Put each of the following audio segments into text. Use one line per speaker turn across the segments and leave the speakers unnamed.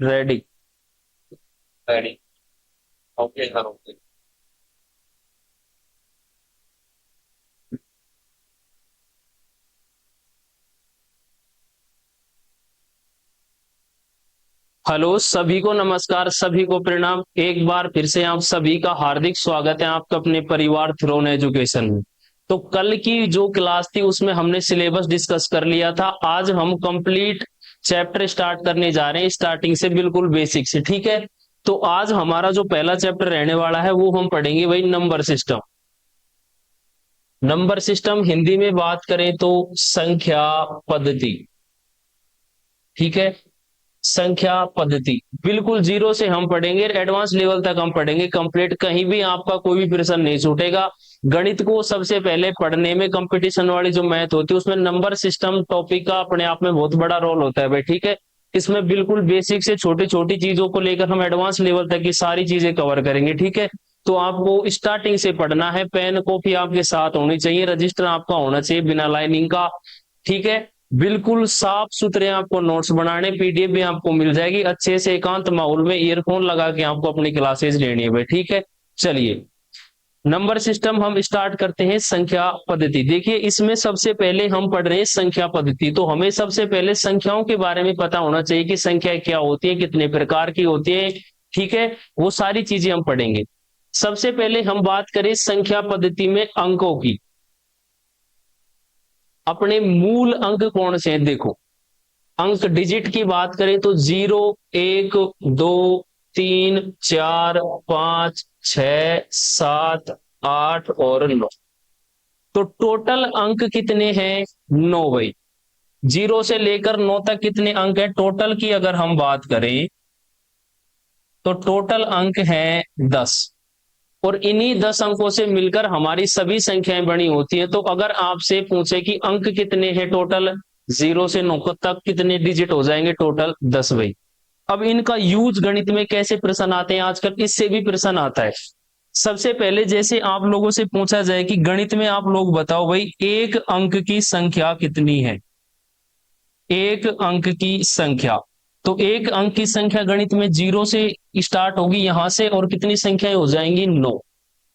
Ready.
Ready. Okay sir, okay.
Hello, सभी को नमस्कार, सभी को प्रणाम। एक बार फिर से आप सभी का हार्दिक स्वागत है आपका अपने परिवार थ्रोन एजुकेशन में। तो कल की जो क्लास थी उसमें हमने सिलेबस डिस्कस कर लिया था। आज हम कंप्लीट चैप्टर स्टार्ट करने जा रहे हैं, स्टार्टिंग से बिल्कुल बेसिक से। ठीक है, तो आज हमारा जो पहला चैप्टर रहने वाला है वो हम पढ़ेंगे वही number system. Number system Hindi में बात करें तो संख्या पद्धति। ठीक है, संख्या पद्धति बिल्कुल जीरो से हम पढ़ेंगे, एडवांस लेवल तक हम पढ़ेंगे कंप्लीट। कहीं भी आपका कोई भी प्रश्न नहीं छूटेगा। गणित को सबसे पहले पढ़ने में कंपटीशन वाली जो मैथ होती है उसमें नंबर सिस्टम टॉपिक का अपने आप में बहुत बड़ा रोल होता है भाई। ठीक है, इसमें बिल्कुल बेसिक से छोटी छोटी चीजों को लेकर हम एडवांस लेवल तक की सारी चीजें कवर करेंगे। ठीक है, तो आपको स्टार्टिंग से पढ़ना है। पेन कॉपी आपके साथ होनी चाहिए, रजिस्टर आपका होना चाहिए बिना लाइनिंग का। ठीक है, बिल्कुल साफ सुथरे आपको नोट्स बनाने, पीडीएफ भी आपको मिल जाएगी। अच्छे से एकांत माहौल में ईयरफोन लगा के आपको अपनी क्लासेस लेनी है भाई। ठीक है, चलिए नंबर सिस्टम हम स्टार्ट करते हैं। संख्या पद्धति देखिए, इसमें सबसे पहले हम पढ़ रहे हैं संख्या पद्धति। तो हमें सबसे पहले संख्याओं के बारे में पता होना चाहिए कि संख्या क्या होती है, कितने प्रकार की होती है। ठीक है, वो सारी चीजें हम पढ़ेंगे। सबसे पहले हम बात करें संख्या पद्धति में अंकों की। अपने मूल अंक कौन से हैं देखो। अंक डिजिट की बात करें तो 0, 1, 2, 3, 4, 5, 6, 7, 8 और 9। तो टोटल अंक कितने हैं? 9 भाई। 0 से लेकर 9 तक कितने अंक हैं टोटल की अगर हम बात करें तो टोटल अंक हैं 10। और इन्हीं 10 अंकों से मिलकर हमारी सभी संख्याएं बनी होती है। तो अगर आपसे पूछे कि अंक कितने हैं टोटल 0 से 9 तक कितने डिजिट हो जाएंगे टोटल? 10 भाई। अब इनका यूज गणित में कैसे प्रश्न आते हैं आजकल, इससे भी प्रश्न आता है। सबसे पहले जैसे आप लोगों से पूछा जाए कि गणित में आप लोग बताओ भाई एक अंक की संख्या कितनी है। एक अंक की संख्या, तो एक अंक की संख्या गणित में 0 से स्टार्ट होगी यहां से और कितनी संख्याएं हो जाएंगी? 9।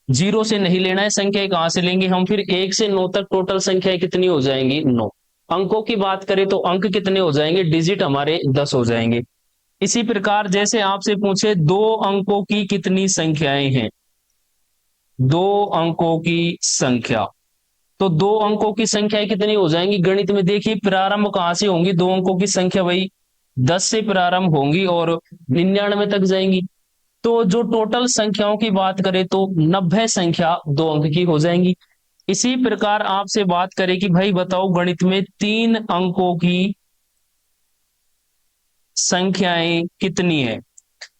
0 से नहीं लेना है, संख्या कहां से लेंगे हम? फिर 1 से 9 तक टोटल संख्या कितनी हो जाएंगी? 9। अंकों की बात करें तो अंक कितने हो जाएंगे? डिजिट हमारे 10 हो जाएंगे। इसी प्रकार जैसे आपसे पूछे दो अंकों की कितनी संख्याएं हैं, दो अंकों की संख्या, तो दो अंकों की संख्याएं कितनी हो जाएंगी गणित में? देखिए प्रारंभ कहां से होंगी दो अंकों की संख्या भाई? 10 से प्रारंभ होंगी और 99 तक जाएंगी। तो जो टोटल संख्याओं की बात करें तो 90 संख्या दो अंक की हो जाएंगी। इसी प्रकार आपसे बात करें कि भाई बताओ गणित में तीन अंकों की संख्याएं कितनी है,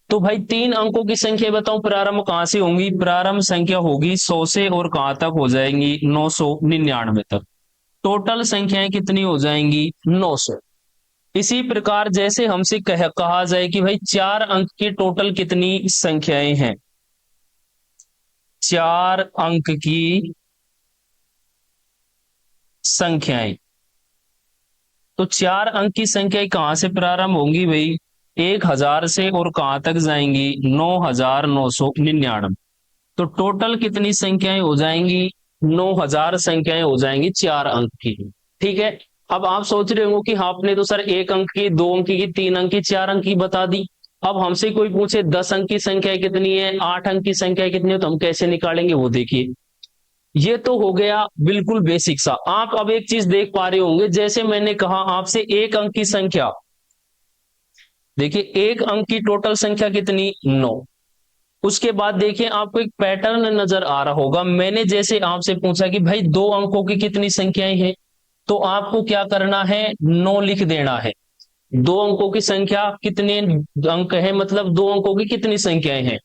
तो भाई तीन अंकों की संख्या बताओ प्रारंभ कहां से होंगी? प्रारंभ संख्या होगी 100 से और कहां तक हो जाएंगी? 999 तक। टोटल संख्याएं कितनी हो जाएंगी? 900। इसी प्रकार जैसे हमसे कहा जाए कि भाई चार अंक की टोटल कितनी संख्याएं हैं, चार अंक की संख्याएं, तो चार अंक की संख्याएं कहां से प्रारंभ होंगी भाई? 1000 से और कहां तक जाएंगी? 9999। तो टोटल कितनी संख्याएं हो जाएंगी? 9000 संख्याएं हो जाएंगी चार अंक की। ठीक है, अब आप सोच रहे हो कि हाँ आपने तो सर एक अंक की, दो अंक की, तीन अंक की, चार अंक की बता दी। अब हमसे कोई पूछे 10 अंक की संख्या कितनी है, 8 अंक की संख्या कितनी है, तो हम कैसे निकालेंगे वो देखिए। ये तो हो गया बिल्कुल बेसिक सा। आप अब एक चीज देख पा रहे होंगे, जैसे मैंने कहा आपसे एक अंक की संख्या, देखिए एक अंक की टोटल संख्या कितनी? 9। उसके बाद देखिए आपको एक पैटर्न नजर आ रहा होगा। मैंने जैसे आपसे पूछा कि भाई दो अंकों की कितनी संख्याएं हैं, तो आपको क्या करना है? 9 लिख देना है। दो अंकों की संख्या कितने अंक है, मतलब दो अंकों की कितनी संख्याएं हैं,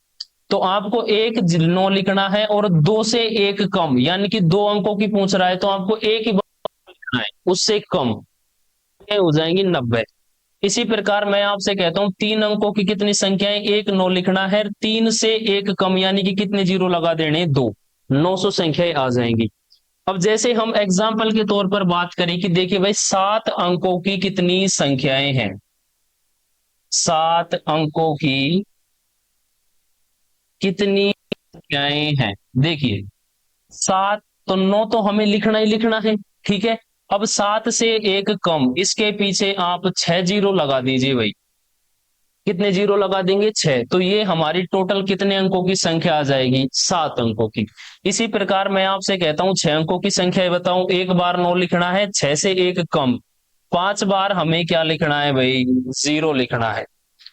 तो आपको एक 9 लिखना है और दो से एक कम, यानी कि दो अंकों की पूछ रहा है तो आपको एक ही लिखना है, उससे कम हो जाएंगी 90। इसी प्रकार मैं आपसे कहता हूं तीन अंकों की कितनी संख्याएं? एक 9 लिखना है, तीन से एक कम यानी कि कितने जीरो लगा देने? दो। 900 संख्याएं आ जाएंगी। अब जैसे हम एग्जाम्पल के तौर पर बात करें कि देखिए भाई 7 अंकों की कितनी संख्याएं हैं, 7 अंकों की कितनी संख्याएं हैं? देखिए 7, तो 9 तो हमें लिखना ही लिखना है, ठीक है। अब 7 से एक कम, इसके पीछे आप 6 जीरो लगा दीजिए भाई। कितने जीरो लगा देंगे? 6। तो ये हमारी टोटल कितने अंकों की संख्या आ जाएगी? 7 अंकों की। इसी प्रकार मैं आपसे कहता हूं 6 अंकों की संख्या बताऊं, एक बार 9 लिखना है, 6 से एक कम, 5 बार हमें क्या लिखना है भाई? 0 लिखना है।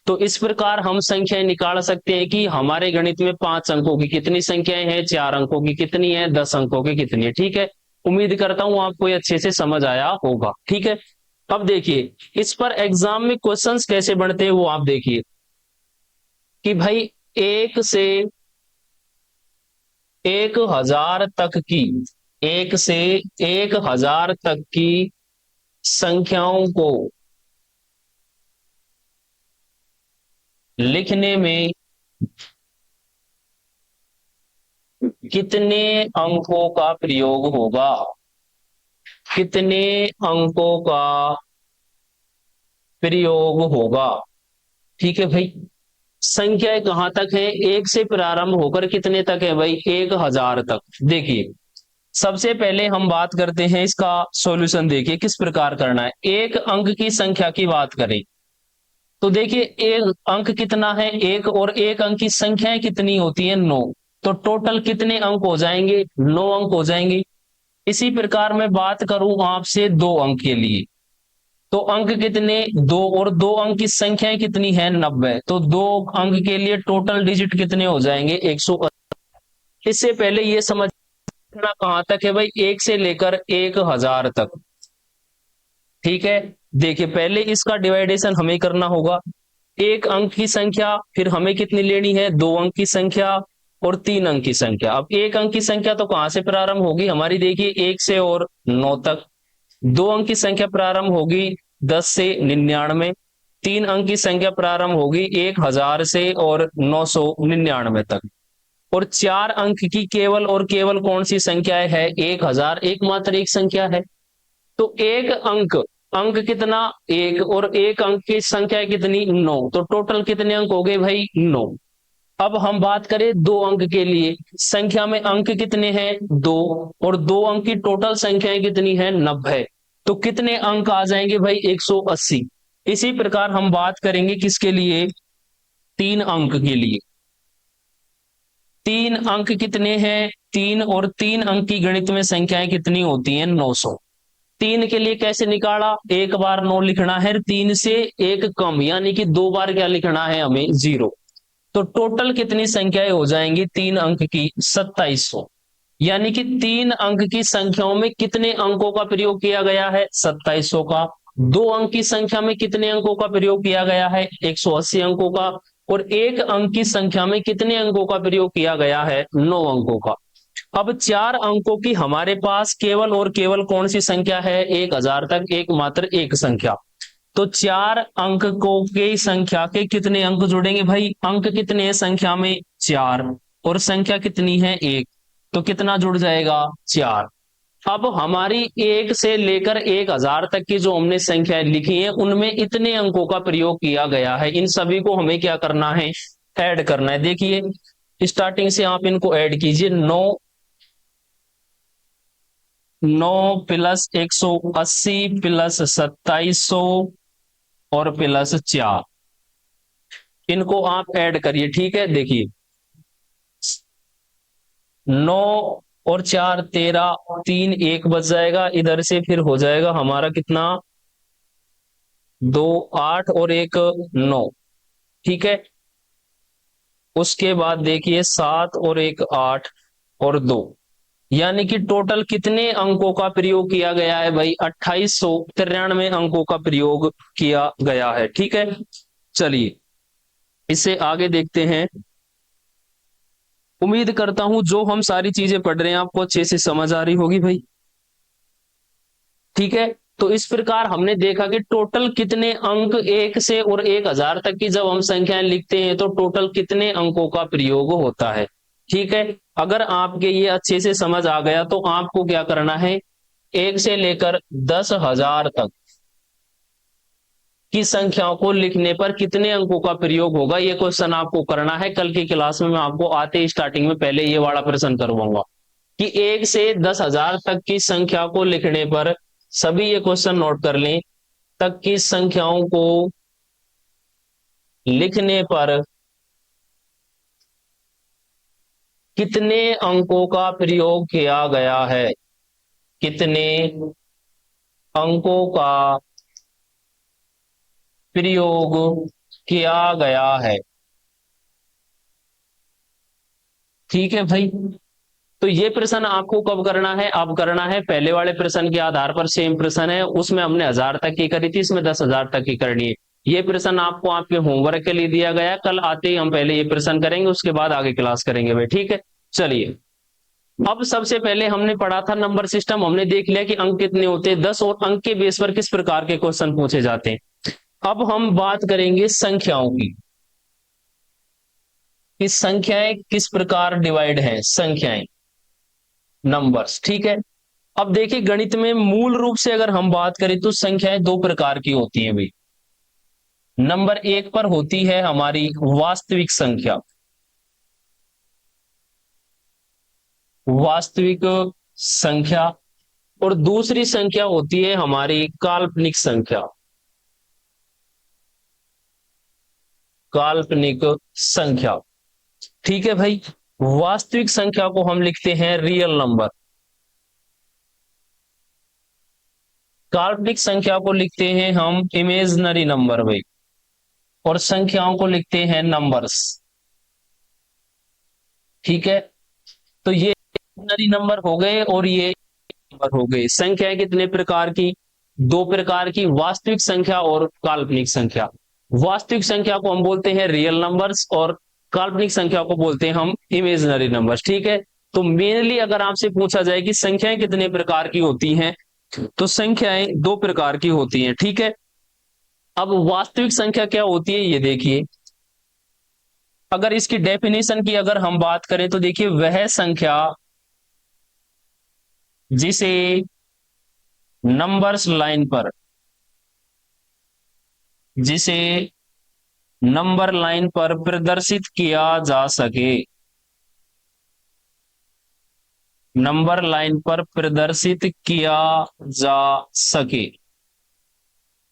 तो इस प्रकार हम संख्याएं निकाल सकते हैं कि हमारे गणित में 5 अंकों की कितनी संख्याएं हैं, 4 अंकों की कितनी है, 10 अंकों की कितनी है, ठीक है। उम्मीद करता हूं आपको ये अच्छे से समझ आया होगा, ठीक है। अब देखिए इस पर एग्जाम में क्वेश्चंस कैसे बनते हैं वो आप देखिए कि भाई 1 से 1000 तक की, 1 से 1000 तक की संख्याओं को लिखने में कितने अंकों का प्रयोग होगा? कितने अंकों का प्रयोग होगा? ठीक है भाई। संख्याएं कहां तक है? 1 से प्रारंभ होकर कितने तक है भाई? 1000 तक। देखिए सबसे पहले हम बात करते हैं इसका सॉल्यूशन। देखिए किस प्रकार करना है। एक अंक की संख्या की बात करें तो देखिए एक अंक कितना है? एक, और एक अंक की संख्याएं कितनी होती है? 9। तो टोटल कितने अंक हो जाएंगे? 9 अंक हो जाएंगे। इसी प्रकार मैं बात करूं आपसे 2 अंक के लिए, तो अंक कितने? 2, और 2 अंक की संख्याएं कितनी है? 90। तो 2 अंक के लिए टोटल डिजिट कितने हो जाएंगे? 180। इससे पहले ये समझना कहां तक है भाई? 1 से लेकर 1000 तक, ठीक है। देखिए पहले इसका डिवाइडेशन हमें करना होगा। एक अंक की संख्या, फिर हमें कितनी लेनी है? 2 अंक की संख्या और 3 अंक की संख्या। अब एक अंक की संख्या तो कहां से प्रारंभ होगी हमारी? देखिए 1 से और 9 तक। 2 अंक की संख्या प्रारंभ होगी 10 से 99। 3 अंक की संख्या प्रारंभ होगी 1000 से और 999 तक। और 4 अंक की केवल और केवल कौन सी संख्या है? 1000, एकमात्र एक संख्या है। तो एक अंक, अंक कितना? 1, और एक अंक की संख्या कितनी? 9। तो टोटल कितने अंक हो गए भाई? 9। अब हम बात करें 2 अंक के लिए, संख्या में अंक कितने हैं? 2, और 2 अंक की टोटल संख्याएं कितनी है? 90। तो कितने अंक आ जाएंगे भाई? 180। इसी प्रकार हम बात करेंगे किसके लिए? 3 अंक के लिए। 3 अंक कितने हैं? 3, और 3 अंक की गणित में संख्याएं कितनी होती हैं? 900। 3 के लिए कैसे निकाला? एक बार 9 लिखना है, 3 से एक कम, यानी कि 2 बार क्या लिखना है हमें? 0। तो टोटल कितनी संख्याएं हो जाएंगी 3 अंक की? 2700। यानी कि 3 अंक की संख्याओं में कितने अंकों का प्रयोग किया गया है? 2700 का। 2 अंक की संख्या में कितने अंकों का प्रयोग किया गया है? 180 अंकों का। और एक अंक की संख्या में कितने अंकों का प्रयोग किया गया है? 9 अंकों का। अब 4 अंकों की हमारे पास केवल और केवल कौन सी संख्या है? 1000 तक एकमात्र एक संख्या। तो 4 अंक को की संख्या के कितने अंक जुड़ेंगे भाई? अंक कितने हैं संख्या में? 4, और संख्या कितनी है? 1। तो कितना जुड़ जाएगा? 4। अब हमारी 1 से लेकर 1000 तक की जो हमने संख्याएं लिखी है उनमें इतने अंकों का प्रयोग किया गया है। इन सभी को हमें क्या करना है? ऐड करना है। देखिए स्टार्टिंग से आप इनको ऐड कीजिए। 9 प्लस 180 प्लस 2700 और प्लस 4, इनको आप ऐड करिए, ठीक है। देखिए 9 और 4 13, 3 1 बच जाएगा इधर से, फिर हो जाएगा हमारा कितना? 2 8 और 1 9, ठीक है। उसके बाद देखिए 7 और 1 8 और 2, यानी कि टोटल कितने अंकों का प्रयोग किया गया है भाई? 2893 अंकों का प्रयोग किया गया है, ठीक है। चलिए इससे आगे देखते हैं। उम्मीद करता हूं जो हम सारी चीजें पढ़ रहे हैं आपको अच्छे से समझ आ रही होगी भाई, ठीक है। तो इस प्रकार हमने देखा कि टोटल कितने अंक 1 से और 1000 तक की जब हम संख्याएं लिखते हैं तो टोटल कितने अंकों का प्रयोग होता है, ठीक है। अगर आपके ये अच्छे से समझ आ गया तो आपको क्या करना है? 1 से लेकर 10,000 तक की संख्याओं को लिखने पर कितने अंकों का प्रयोग होगा, ये क्वेश्चन आपको करना है। कल की क्लास में मैं आपको आते ही स्टार्टिंग में पहले ये वाला प्रश्न करवाऊंगा कि 1 से 10,000 तक की संख्या को लिखने पर, सभी ये क्वेश्चन नोट कर लें, तक की संख्याओं को लिखने पर कितने अंकों का प्रयोग किया गया है, कितने अंकों का प्रयोग किया गया है। ठीक है भाई, तो ये प्रश्न आपको कब करना है, अब करना है पहले वाले प्रश्न के आधार पर। सेम प्रश्न है, उसमें हमने 1,000 तक की करी थी, इसमें 10,000 तक की करनी है। ये प्रश्न आपको आपके होमवर्क के लिए दिया गया है, कल आते ही हम पहले ये प्रश्न करेंगे, उसके बाद आगे क्लास करेंगे भाई। ठीक है, चलिए। अब सबसे पहले हमने पढ़ा था नंबर सिस्टम, हमने देख लिया कि अंक कितने होते हैं 10, और अंक के बेस पर किस प्रकार के क्वेश्चन पूछे जाते हैं। अब हम बात करेंगे संख्याओं की, कि संख्याएं किस प्रकार डिवाइड है, संख्याएं, नंबर्स। ठीक है, अब देखिए गणित में मूल रूप से अगर हम बात करें तो संख्याएं दो प्रकार की होती हैं भाई। नंबर एक पर होती है हमारी वास्तविक संख्या, वास्तविक संख्या, और दूसरी संख्या होती है हमारी काल्पनिक संख्या, काल्पनिक संख्या। ठीक है भाई, वास्तविक संख्या को हम लिखते हैं रियल नंबर, काल्पनिक संख्या को लिखते हैं हम इमेजिनरी नंबर भाई, और संख्याओं को लिखते हैं नंबर्स। ठीक है, तो ये इमेजिनरी नंबर हो गए और ये नंबर हो गए। संख्याएं कितने प्रकार की, दो प्रकार की, वास्तविक संख्या और काल्पनिक संख्या। वास्तविक संख्या को हम बोलते हैं रियल नंबर्स, और काल्पनिक संख्या को बोलते हैं हम इमेजिनरी नंबर्स। ठीक है, तो मेनली अगर आपसे पूछा जाए कि संख्याएं कितने प्रकार की होती हैं, तो संख्याएं दो प्रकार की होती हैं। ठीक है, अब वास्तविक संख्या क्या होती है ये देखिए, अगर इसकी डेफिनेशन की अगर हम बात करें तो देखिए, वह संख्या जिसे नंबर्स लाइन पर, जिसे नंबर लाइन पर प्रदर्शित किया जा सके, नंबर लाइन पर प्रदर्शित किया जा सके,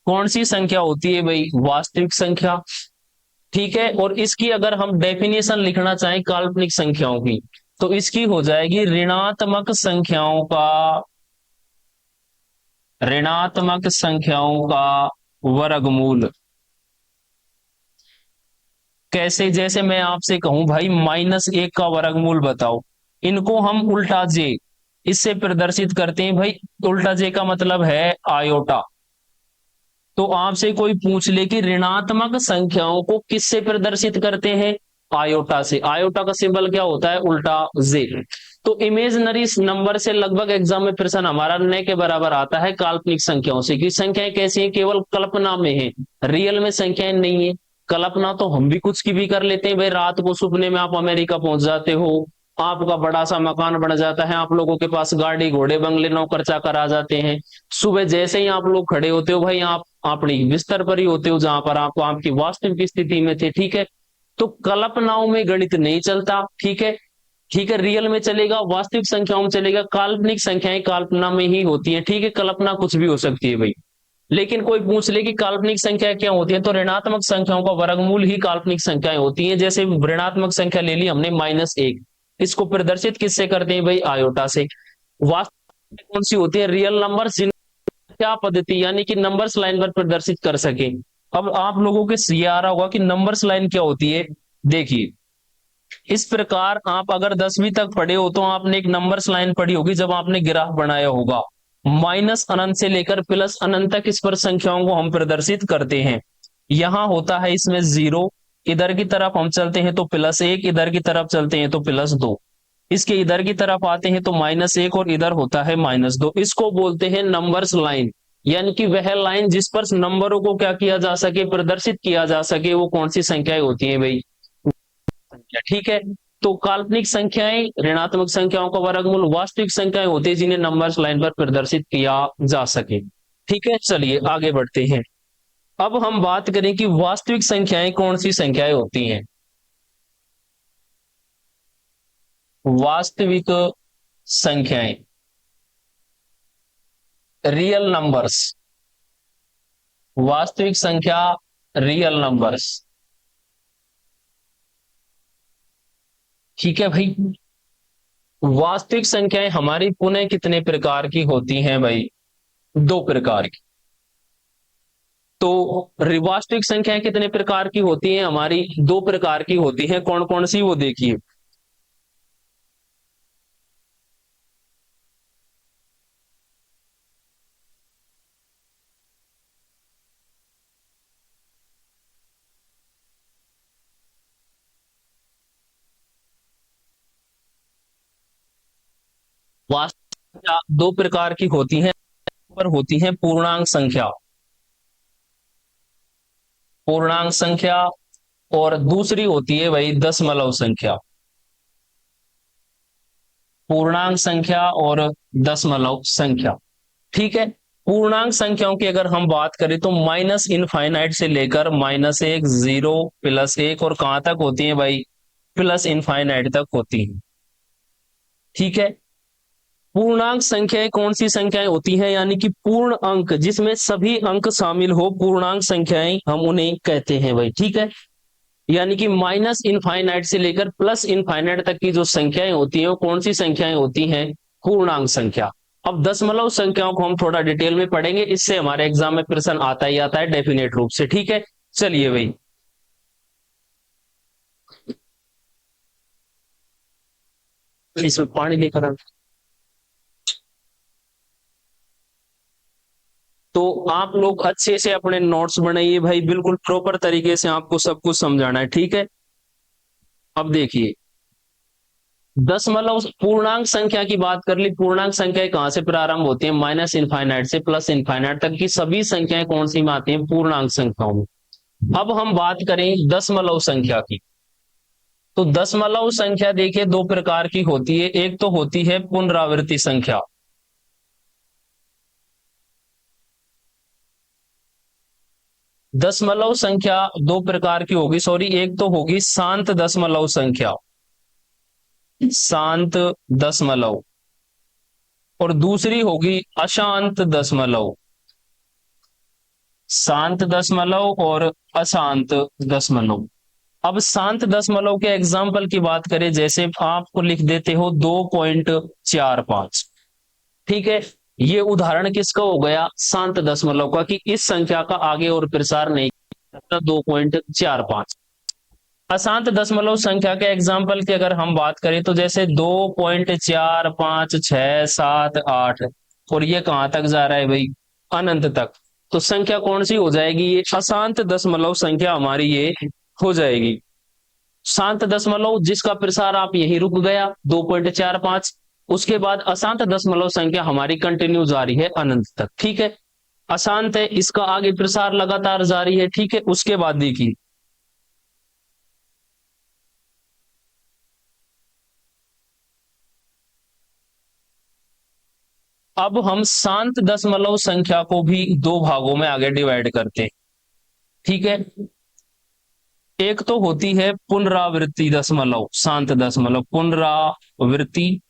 कौन सी संख्या होती है भाई, वास्तविक संख्या। ठीक है, और इसकी अगर हम डेफिनेशन लिखना चाहें काल्पनिक संख्याओं की, तो इसकी हो जाएगी ऋणात्मक संख्याओं का, ऋणात्मक संख्याओं का वर्गमूल। कैसे, जैसे मैं आपसे कहूं भाई -1 का वर्गमूल बताओ, इनको हम उल्टा जे इससे प्रदर्शित करते हैं भाई। उल्टा जे का मतलब है आयोटा। तो आपसे कोई पूछ ले कि ऋणात्मक संख्याओं को किससे प्रदर्शित करते हैं, आयोटा से। आयोटा का सिंबल क्या होता है, उल्टा जे। तो इमेजिनरी नंबर से लगभग एग्जाम में प्रश्न हमारा न के बराबर आता है काल्पनिक संख्याओं से, कि संख्याएं कैसी हैं, केवल कल्पना में है, रियल में संख्याएं नहीं है। कल्पना तो हम भी कुछ की भी कर लेते हैं भाई, रात को सपने में आप अमेरिका पहुंच जाते हो, आपका बड़ा सा मकान बन जाता है, आप लोगों के पास गाड़ी घोड़े बंगले नौकर चाकर आ जाते हैं। सुबह जैसे ही आप लोग खड़े होते हो भाई, आप अपनी बिस्तर पर ही होते हो जहां पर आपको आपकी वास्तविक स्थिति में थे। ठीक है, तो कल्पनाओं में गणित नहीं चलता। ठीक है, ठीक है, रियल में चलेगा, वास्तविक संख्याओं में चलेगा, काल्पनिक संख्याएं कल्पना में ही होती है। ठीक है, कल्पना कुछ भी हो सकती है भाई। लेकिन कोई पूछ ले कि काल्पनिक संख्या क्या होती है, तो ऋणात्मक संख्याओं का वर्गमूल ही काल्पनिक संख्याएं होती हैं। जैसे ऋणात्मक संख्या ले ली हमने -1, इसको प्रदर्शित किससे करते हैं भाई, आयोटा से। वास्तविक कौन सी होती है, रियल नंबर, क्या पद्धति यानी कि नंबर्स लाइन पर प्रदर्शित कर सके। अब आप लोगों के ये आ रहा होगा कि नंबर्स लाइन क्या होती है। देखिए, इस प्रकार आप अगर 10वीं तक पढ़े हो तो आपने एक नंबर्स लाइन पढ़ी होगी, जब आपने ग्राफ बनाया होगा, -अनंत से लेकर +अनंत तक इस पर संख्याओं को हम प्रदर्शित करते हैं। यहां होता है इसमें 0, इधर की तरफ हम चलते हैं तो +1, इधर की तरफ चलते हैं तो +2, इसके इधर की तरफ आते हैं तो -1, और इधर होता है -2। इसको बोलते हैं नंबर्स लाइन, यानी कि वह लाइन जिस पर नंबरों को क्या किया जा सके, प्रदर्शित किया जा सके, वो कौन सी संख्याएं होती है भाई, संख्या। ठीक है, तो काल्पनिक संख्याएं ऋणात्मक संख्याओं का वर्गमूल, वास्तविक संख्याएं होती है जिन्हें नंबर्स लाइन पर प्रदर्शित किया जा सके। ठीक है, चलिए आगे बढ़ते हैं। अब हम बात करें कि वास्तविक संख्याएं कौन सी संख्याएं होती हैं। वास्तविक संख्याएं, रियल नंबर्स, वास्तविक संख्या, रियल नंबर्स। ठीक है भाई। वास्तविक संख्याएं हमारी पुनः कितने प्रकार की होती हैं भाई? दो प्रकार की। तो वास्तविक संख्याएं कितने प्रकार की होती हैं? हमारी दो प्रकार की होती हैं। कौन कौन सी, वो देखिए। वास्तविक संख्या दो प्रकार की होती हैं। पर होती हैं पूर्णांक संख्या, पूर्णांक संख्या, और दूसरी होती है भाई दशमलव संख्या। पूर्णांक संख्या और दशमलव संख्या। ठीक है। पूर्णांक संख्याओं की अगर हम बात करें तो माइनस इनफाइनाइट से लेकर -1, 0, +1 और कहां तक होती है भाई? प्लस इनफाइनाइट तक होती है। ठीक है। पूर्णांक संख्याएं कौन सी संख्याएं होती हैं? यानी कि पूर्ण अंक जिसमें सभी अंक शामिल हो, पूर्णांक संख्याएं हम उन्हें कहते हैं भाई। ठीक है। यानी कि माइनस इनफाइनाइट से लेकर प्लस इनफाइनाइट तक की जो संख्याएं होती हैं वो कौन सी संख्याएं होती हैं? पूर्णांक संख्या। अब दशमलव संख्याओं को हम थोड़ा डिटेल में पढ़ेंगे, इससे हमारे एग्जाम में प्रश्न आता ही आता है डेफिनेट रूप से। ठीक है। चलिए भाई, इसमें पानी लेकर तो आप लोग अच्छे से अपने नोट्स बनाइए भाई, बिल्कुल प्रॉपर तरीके से आपको सब कुछ समझाना है। ठीक है। अब देखिए, दशमलव पूर्णांक संख्या की बात कर ली। पूर्णांक संख्याएं कहां से प्रारंभ होती है? माइनस इनफाइनाइट से प्लस इनफाइनाइट तक की सभी संख्याएं कौन सी में आती हैं? पूर्णांक संख्याओं में। अब हम बात करें दशमलव संख्या की, तो दशमलव संख्या देखिए दो प्रकार की होती है। एक तो होती है पुनरावृत्ति संख्या, दशमलव संख्या दो प्रकार की होगी, सॉरी, एक तो होगी शांत दशमलव संख्या, शांत दशमलव, और दूसरी होगी अशांत दशमलव, शांत दशमलव और अशांत दशमलव। अब शांत दशमलव के एग्जाम्पल की बात करें, जैसे आपको लिख देते हो 2.45। ठीक है। ये उदाहरण किसका हो गया? शांत दशमलव का, कि इस संख्या का आगे और प्रसार नहीं कर सकता 2.45। अशांत दशमलव संख्या के एग्जाम्पल की अगर हम बात करें तो जैसे 2.4567 8, और ये कहां तक जा रहा है भाई? अनंत तक। तो संख्या कौन सी हो जाएगी? ये अशांत दशमलव संख्या हमारी ये हो जाएगी। शांत दशमलव जिसका प्रसार आप यही रुक गया 2.45, उसके बाद अशांत दशमलव संख्या हमारी कंटिन्यू जारी है अनंत तक। ठीक है। अशांत है, इसका आगे प्रसार लगातार जारी है। ठीक है। उसके बाद देखिए, अब हम शांत दशमलव संख्या को भी दो भागों में आगे डिवाइड करते हैं। ठीक है। एक तो होती है पुनरावृत्ति दशमलव, शांत दशमलव पुनरावृत्ति,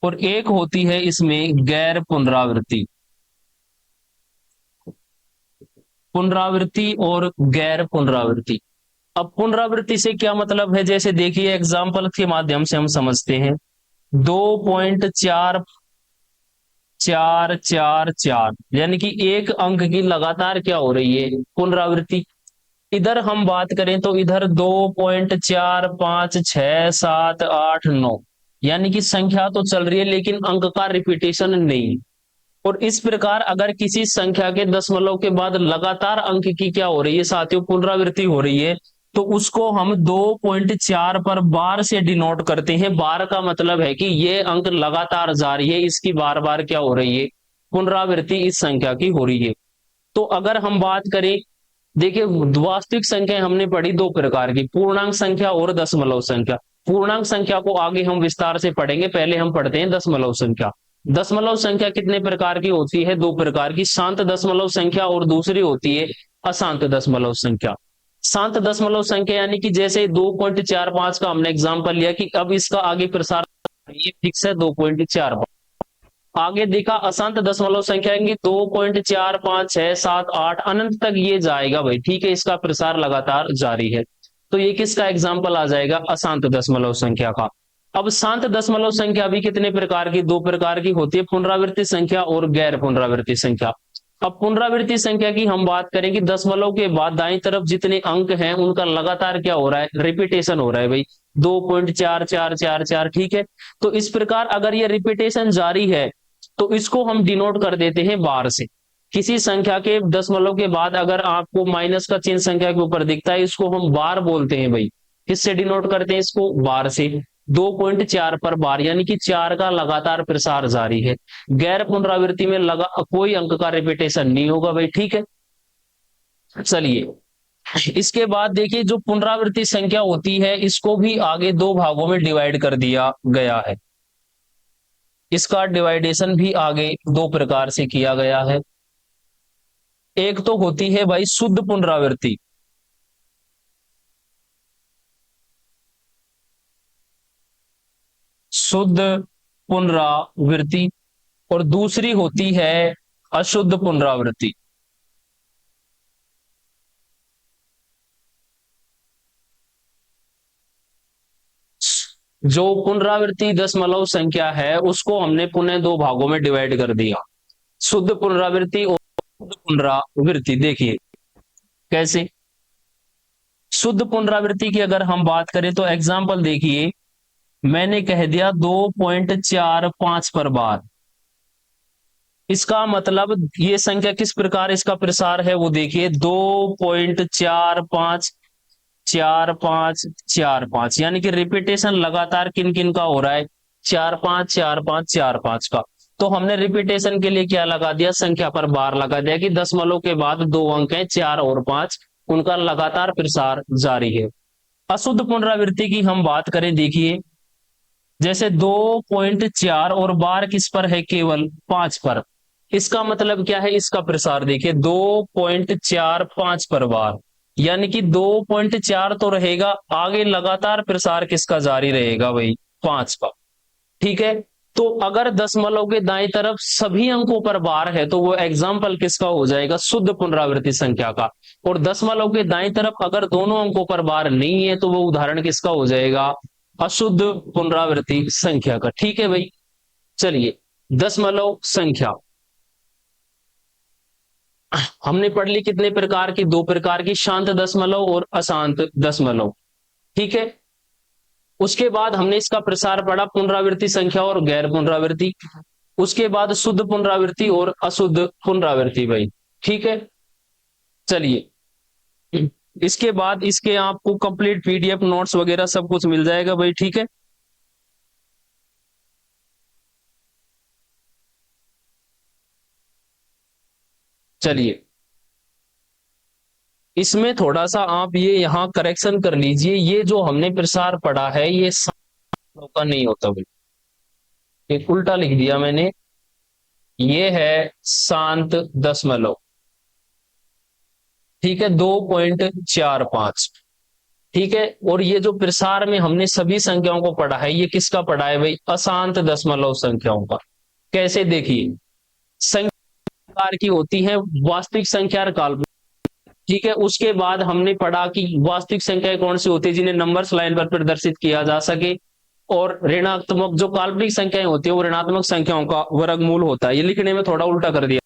और एक होती है इसमें गैर पुनरावृत्ति, पुनरावृत्ति और गैर पुनरावृत्ति। अब पुनरावृत्ति से क्या मतलब है? जैसे देखिए एग्जाम्पल के माध्यम से हम समझते हैं। 2.4444, यानी कि एक अंक की लगातार क्या हो रही है? पुनरावृत्ति। इधर हम बात करें तो इधर 2.456789, यानी कि संख्या तो चल रही है लेकिन अंक का रिपीटेशन नहीं। और इस प्रकार अगर किसी संख्या के दशमलव के बाद लगातार अंक की क्या हो रही है साथियों? पुनरावृत्ति हो रही है, तो उसको हम 2.4 पर बार से डिनोट करते हैं। बार का मतलब है कि ये अंक लगातार जारी है, इसकी बार बार क्या हो रही है? पुनरावृत्ति इस संख्या की हो रही है। तो अगर हम बात करें, देखिए वास्तविक संख्या हमने पढ़ी दो प्रकार की, पूर्णांक संख्या और दशमलव संख्या। पूर्णांक संख्या को आगे हम विस्तार से पढ़ेंगे, पहले हम पढ़ते हैं दशमलव संख्या। दशमलव संख्या कितने प्रकार की होती है? दो प्रकार की, शांत दशमलव संख्या और दूसरी होती है अशांत दशमलव संख्या। शांत दशमलव संख्या यानी कि जैसे 2.45 का हमने एग्जांपल लिया कि अब इसका आगे प्रसार ये फिक्स है 2.45। आगे देखा अशांत दशमलव संख्या यानी 2.4567 8 अनंत तक ये जाएगा भाई, ठीक है, इसका प्रसार लगातार जारी है। तो ये किसका एग्जाम्पल आ जाएगा, अशांत दशमलव संख्या का। अब शांत दशमलव संख्या भी कितने प्रकार की, दो प्रकार की होती है, पुनरावृत्ति संख्या और गैर पुनरावृत्ति संख्या। अब पुनरावृत्ति संख्या की हम बात करें कि दशमलव के बाद दाईं तरफ जितने अंक हैं उनका लगातार क्या हो रहा है, रिपीटेशन हो रहा है भाई, 2.4444, ठीक है। तो इस प्रकार अगर ये रिपीटेशन जारी है तो इसको हम डिनोट कर देते हैं बार से। किसी संख्या के दशमलव के बाद अगर आपको माइनस का चिन्ह संख्या के ऊपर दिखता है, इसको हम बार बोलते हैं भाई। किससे डिनोट करते हैं इसको, बार से। 2.4 पर बार यानी कि 4 का लगातार प्रसार जारी है। गैर पुनरावृत्ति में लगा कोई अंक का रिपीटेशन नहीं होगा भाई, ठीक है। चलिए इसके बाद देखिए जो पुनरावृत्ति संख्या होती है इसको भी आगे दो भागों में डिवाइड कर दिया गया है। इसका डिवाइडेशन भी आगे दो प्रकार से किया गया है। एक तो होती है भाई शुद्ध पुनरावृत्ति, शुद्ध पुनरावृत्ति, और दूसरी होती है अशुद्ध पुनरावृत्ति। जो पुनरावृत्ति दशमलव संख्या है उसको हमने पुनः दो भागों में डिवाइड कर दिया, शुद्ध पुनरावृत्ति और शुद्ध पुनरावृत्ति। देखिए कैसे, शुद्ध पुनरावृत्ति की अगर हम बात करें तो एग्जांपल देखिए, मैंने कह दिया 2.45 पर बार। इसका मतलब ये संख्या किस प्रकार इसका प्रसार है वो देखिए, 2.454545, यानी कि रिपीटेशन लगातार किन किन का हो रहा है, 454545 का। तो हमने रिपीटेशन के लिए क्या लगा दिया, संख्या पर बार लगा दिया कि दशमलव के बाद दो अंक हैं 4 और 5, उनका लगातार प्रसार जारी है। अशुद्ध पुनरावृत्ति की हम बात करें, देखिए जैसे 2.4 और बार किस पर है, केवल 5 पर। इसका मतलब क्या है, इसका प्रसार देखिए 2.45 पर बार, यानी कि 2.4 तो रहेगा, आगे लगातार प्रसार किसका जारी रहेगा भाई, 5 का, ठीक है। तो अगर दशमलव के दाईं तरफ सभी अंकों पर बार है तो वो एग्जाम्पल किसका हो जाएगा, शुद्ध पुनरावृत्ति संख्या का। और दशमलव के दाईं तरफ अगर दोनों अंकों पर बार नहीं है तो वो उदाहरण किसका हो जाएगा, अशुद्ध पुनरावृत्ति संख्या का, ठीक है भाई। चलिए दशमलव संख्या हमने पढ़ ली कितने प्रकार की, दो प्रकार की, शांत दशमलव और अशांत दशमलव, ठीक है। उसके बाद हमने इसका प्रसार पढ़ा, पुनरावृत्ति संख्या और गैर पुनरावृत्ति। उसके बाद शुद्ध पुनरावृत्ति और अशुद्ध पुनरावृत्ति भाई, ठीक है। चलिए इसके बाद इसके आपको कंप्लीट पीडीएफ नोट्स वगैरह सब कुछ मिल जाएगा भाई, ठीक है। चलिए इसमें थोड़ा सा आप ये यहां करेक्शन कर लीजिए, ये जो हमने प्रसार पढ़ा है ये का नहीं होता भाई, एक उल्टा लिख दिया मैंने, ये है शांत दशमलव, ठीक है, 2.45, ठीक है। और ये जो प्रसार में हमने सभी संख्याओं को पढ़ा है ये किसका पढ़ा है भाई, अशांत दशमलव संख्याओं का। कैसे, देखिए संख्या की होती है वास्तविक संख्या और काल्पनिक, ठीक है। उसके बाद हमने पढ़ा कि वास्तविक संख्याएं कौन सी होती है जिन्हें नंबर्स लाइन पर प्रदर्शित किया जा सके, और ऋणात्मक जो काल्पनिक संख्याएं होती है वो ऋणात्मक संख्याओं का वर्गमूल होता है। ये लिखने में थोड़ा उल्टा कर दिया।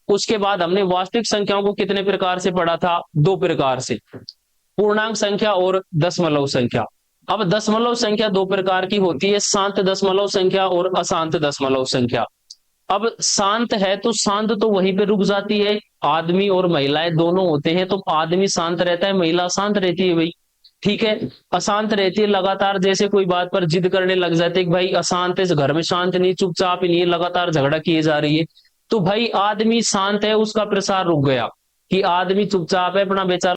उसके बाद हमने वास्तविक संख्याओं को कितने प्रकार से पढ़ा था, दो प्रकार से, पूर्णांक संख्या और दशमलव संख्या। अब दशमलव संख्या दो प्रकार की होती है, शांत दशमलव संख्या और अशांत दशमलव संख्या। अब शांत है तो शांत तो वहीं पे रुक जाती है, आदमी और महिलाएं दोनों होते हैं तो आदमी शांत रहता है, महिला शांत रहती है भाई, ठीक है। अशांत रहती है लगातार, जैसे कोई बात पर जिद करने लग जाते हैं कि भाई अशांत है, घर में शांत नहीं, चुपचाप ही नहीं, लगातार झगड़ा किए जा रही है, तो भाई आदमी शांत है उसका प्रसार रुक गया कि आदमी चुपचाप है अपना बेचारा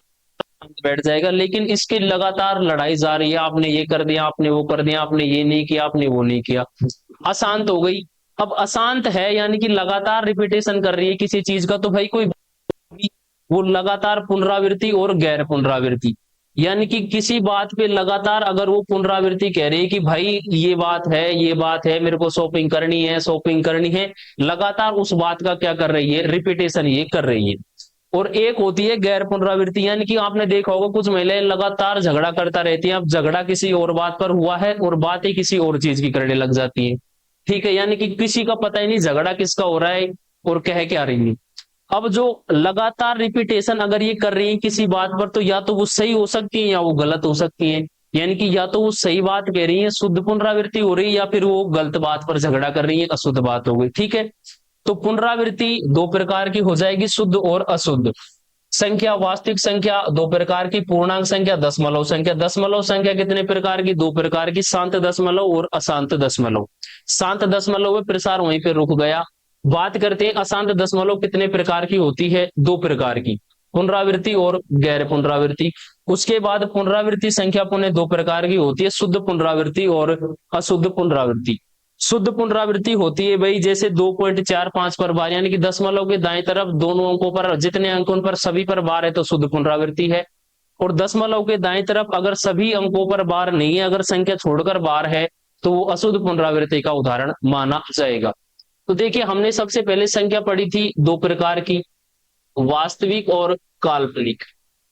बैठ जाएगा, लेकिन इसकी लगातार लड़ाई जा रही है, आपने ये कर दिया, आपने वो कर दिया, आपने ये नहीं किया, आपने वो नहीं किया, अशांत हो गई। अब अशांत है यानी कि लगातार रिपीटेशन कर रही है किसी चीज का, तो भाई कोई वो लगातार पुनरावृत्ति और गैर पुनरावृत्ति। यानी कि किसी बात पे लगातार अगर वो पुनरावृत्ति कह रही है कि भाई ये बात है, ये बात है, मेरे को शॉपिंग करनी है, शॉपिंग करनी है, लगातार उस बात का क्या कर रही है, रिपीटेशन ये कर रही है। और एक होती है गैर पुनरावृत्ति, यानी कि आपने देखा होगा कुछ महिलाएं लगातार झगड़ा करता रहती हैं, अब झगड़ा किसी और बात पर हुआ है और बात ही किसी और चीज की करने लग जाती है। ठीक है, यानी कि किसी का पता ही नहीं झगड़ा किसका हो रहा है और कह क्या रही है। अब जो लगातार रिपीटेशन अगर ये कर रही है किसी बात पर, तो या तो वो सही हो सकती है या वो गलत हो सकती है। यानी कि या तो वो सही बात कह रही है, शुद्ध पुनरावृत्ति हो रही है, या फिर वो गलत बात पर झगड़ा कर रही है, अशुद्ध बात हो गई। ठीक है, तो पुनरावृत्ति दो प्रकार की हो जाएगी, शुद्ध और अशुद्ध। संख्या, वास्तविक संख्या दो प्रकार की, पूर्णांक संख्या, दशमलव संख्या। दशमलव संख्या कितने प्रकार की, दो प्रकार की, शांत दशमलव और अशांत दशमलव। शांत दशमलव में प्रसार वहीं पे रुक गया। बात करते हैं अशांत दशमलव कितने प्रकार की होती है, दो प्रकार की, पुनरावृत्ति और गैर पुनरावृत्ति। उसके बाद पुनरावृत्ति संख्या पुनः दो प्रकार की होती है, शुद्ध पुनरावृत्ति और अशुद्ध पुनरावृत्ति। शुद्ध पुनरावृत्ति होती है भाई जैसे 2.45 पर बार, यानी कि दशमलव के दाएं तरफ दोनों अंकों पर जितने अंक उन पर सभी पर बार है तो शुद्ध पुनरावृत्ति है। और दशमलव के दाएं तरफ अगर सभी अंकों पर बार नहीं है, अगर संख्या छोड़कर बार है, तो वो अशुद्ध पुनरावृत्ति का उदाहरण माना जाएगा। तो देखिए हमने सबसे पहले संख्या पढ़ी थी दो प्रकार की, वास्तविक और काल्पनिक।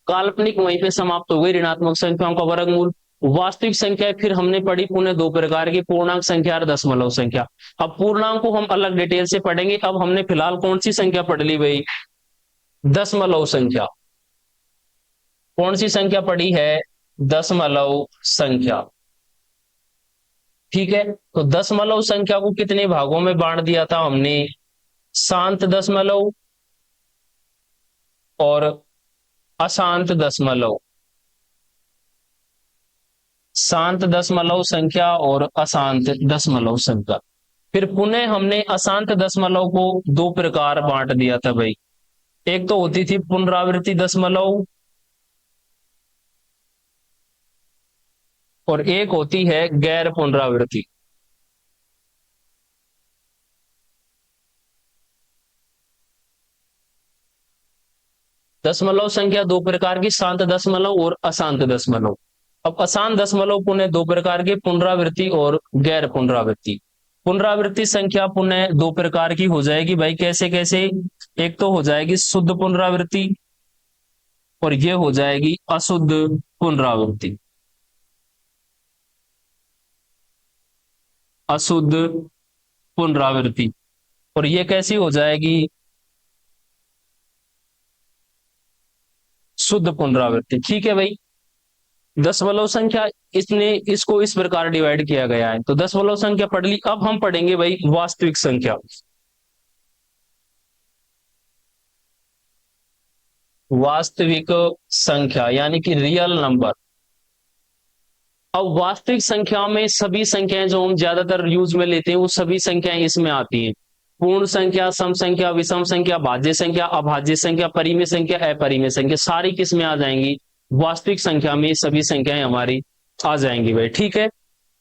काल्पनिक वहीं पे समाप्त हो गई, ऋणात्मक संख्याओं का वर्गमूल। वास्तविक संख्या फिर हमने पढ़ी पुनः दो प्रकार की, पूर्णांक संख्या और दशमलव संख्या। अब पूर्णांक को हम अलग डिटेल से पढ़ेंगे। अब हमने फिलहाल कौन सी संख्या पढ़ ली भाई, दशमलव संख्या। कौन सी संख्या पढ़ी है, दशमलव संख्या। ठीक है, तो दशमलव संख्या को कितने भागों में बांट दिया था हमने, शांत दशमलव और अशांत दशमलव। शांत दशमलव संख्या और अशांत दशमलव संख्या। फिर पुनः हमने अशांत दशमलव को दो प्रकार बांट दिया था भाई, एक तो होती थी पुनरावृत्ति दशमलव और एक होती है गैर पुनरावृत्ति। दशमलव संख्या दो प्रकार की, शांत दशमलव और अशांत दशमलव। अब अशांत दशमलव पुनः दो प्रकार के, पुनरावृत्ति और गैर पुनरावृत्ति। पुनरावृत्ति संख्या पुनः दो प्रकार की हो जाएगी भाई, कैसे कैसे, एक तो हो जाएगी शुद्ध पुनरावृत्ति और ये हो जाएगी अशुद्ध पुनरावृत्ति। अशुद्ध पुनरावृत्ति, और ये कैसी हो जाएगी, शुद्ध पुनरावृत्ति। ठीक है भाई, दशमलव संख्या इसने इसको इस प्रकार डिवाइड किया गया है, तो दशमलव संख्या पढ़ ली। अब हम पढ़ेंगे भाई वास्तविक संख्या। वास्तविक संख्या यानी कि रियल नंबर। अब वास्तविक संख्या में सभी संख्याएं जो हम ज्यादातर यूज में लेते हैं वो सभी संख्याएं इसमें आती हैं, पूर्ण संख्या, सम संख्या, विषम संख्या, भाज्य संख्या, अभाज्य संख्या, परिमेय संख्या, अपरिमेय संख्या, सारी किसमें आ जाएंगी, वास्तविक संख्या में सभी संख्याएं हमारी आ जाएंगी भाई। ठीक है,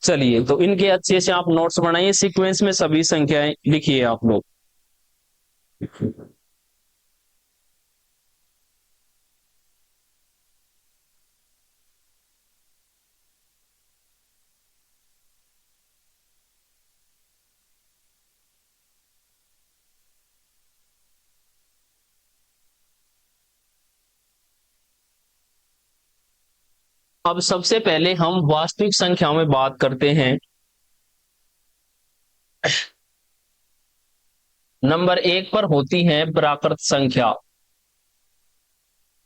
चलिए तो इनके अच्छे से आप नोट्स बनाइए, सीक्वेंस में सभी संख्याएं लिखिए आप लोग। अब सबसे पहले हम वास्तविक संख्याओं में बात करते हैं। नंबर एक पर होती है प्राकृत संख्या।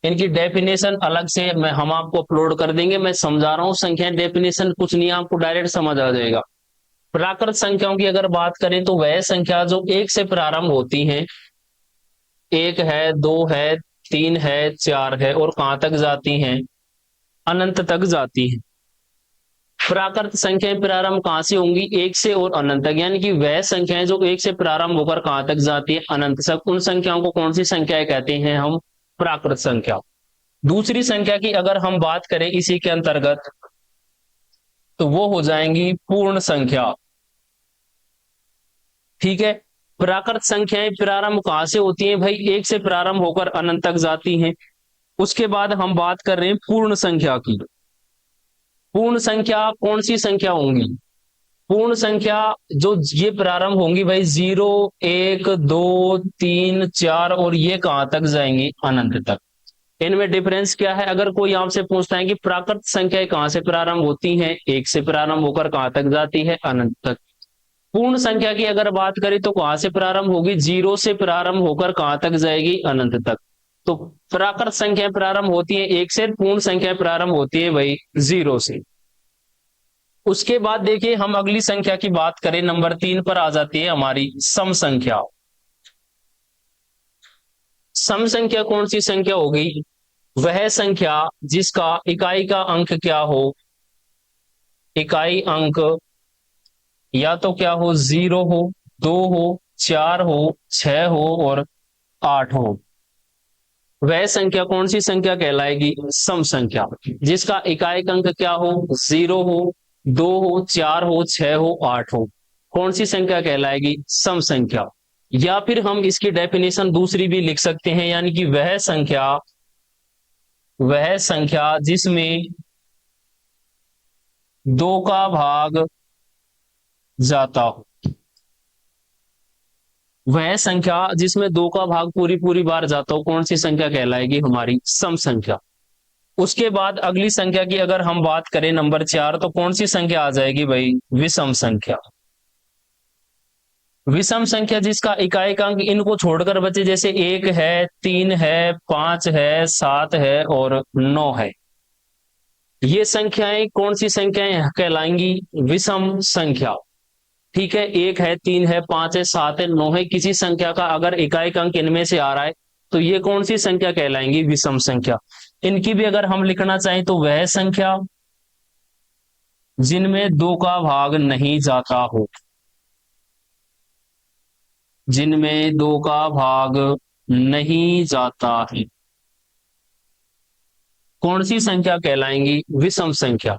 इनकी डेफिनेशन अलग से हम आपको अपलोड कर देंगे, मैं समझा रहा हूं, संख्या डेफिनेशन कुछ नहीं, आपको डायरेक्ट समझ आ जाएगा। प्राकृत संख्याओं की अगर बात करें तो वह संख्या जो एक से प्रारंभ होती हैं, एक है, दो है, तीन है, चार है, और कहां तक जाती हैं, अनंत तक जाती है। प्राकृत संख्याएं प्रारंभ कहां से होंगी, एक से और अनंत तक, यानी कि वह संख्याएं जो एक से प्रारंभ होकर कहां तक जाती है, अनंत तक, उन संख्याओं को कौन सी संख्याएं कहते हैं हम, प्राकृत संख्या। दूसरी संख्या की अगर हम बात करें इसी के अंतर्गत, तो वो हो जाएंगी पूर्ण संख्या। ठीक है, प्राकृत संख्याएं प्रारंभ कहाँ से होती हैं भाई? एक से प्रारंभ होकर अनंत तक जाती हैं। उसके बाद हम बात कर रहे हैं पूर्ण संख्या की। पूर्ण संख्या कौन सी संख्या होंगी? पूर्ण संख्या जो ये प्रारंभ होंगी भाई 0, 1, 2, 3, 4 और ये कहां तक जाएंगी? अनंत तक। इनमें डिफरेंस क्या है? अगर कोई आपसे पूछता है कि प्राकृत संख्याएं कहां से प्रारंभ होती हैं, एक से प्रारंभ होकर कहां तक जाती है? अनंत तक। पूर्ण संख्या की अगर बात करें तो कहां से प्रारंभ होगी? 0 से प्रारंभ होकर कहां तक जाएगी? अनंत तक। तो प्राकृत संख्याएं प्रारंभ होती है एक से, पूर्ण संख्याएं प्रारंभ होती है भाई 0 से। उसके बाद देखिए हम अगली संख्या की बात करें, नंबर 3 पर आ जाती है हमारी सम संख्या। सम संख्या कौन सी संख्या हो गई? वह संख्या जिसका इकाई का अंक क्या हो? इकाई अंक या तो क्या हो? 0 हो, 2 हो, 4 हो, 6 हो और 8 हो। वह संख्या कौन सी संख्या कहलाएगी? सम संख्या। जिसका इकाई अंक क्या हो? 0 हो, 2 हो, 4 हो, 6 हो, 8 हो। कौन सी संख्या कहलाएगी? सम संख्या। या फिर हम इसकी डेफिनेशन दूसरी भी लिख सकते हैं, यानी कि वह संख्या जिसमें 2 का भाग जाता हो। वह संख्या जिसमें 2 का भाग पूरी पूरी बार जाता हो, कौन सी संख्या कहलाएगी? हमारी सम संख्या। उसके बाद अगली संख्या की अगर हम बात करें नंबर 4, तो कौन सी संख्या आ जाएगी भाई? विषम संख्या। विषम संख्या जिसका इकाई अंक इनको छोड़कर बचे, जैसे 1 है, 3 है, 5 है, 7 है और 9 है। ये संख्याएं कौन सी संख्याएं कहलाएंगी? विषम संख्या। ठीक है, 1 है, 3 है, 5 है, 7 है, 9 है, किसी संख्या का अगर इकाई अंक इनमें से आ रहा है तो ये कौन सी संख्या कहलाएंगी? विषम संख्या। इनकी भी अगर हम लिखना चाहें तो वह संख्या जिनमें 2 का भाग नहीं जाता हो। जिनमें 2 का भाग नहीं जाता है, कौन सी संख्या कहलाएंगी? विषम संख्या।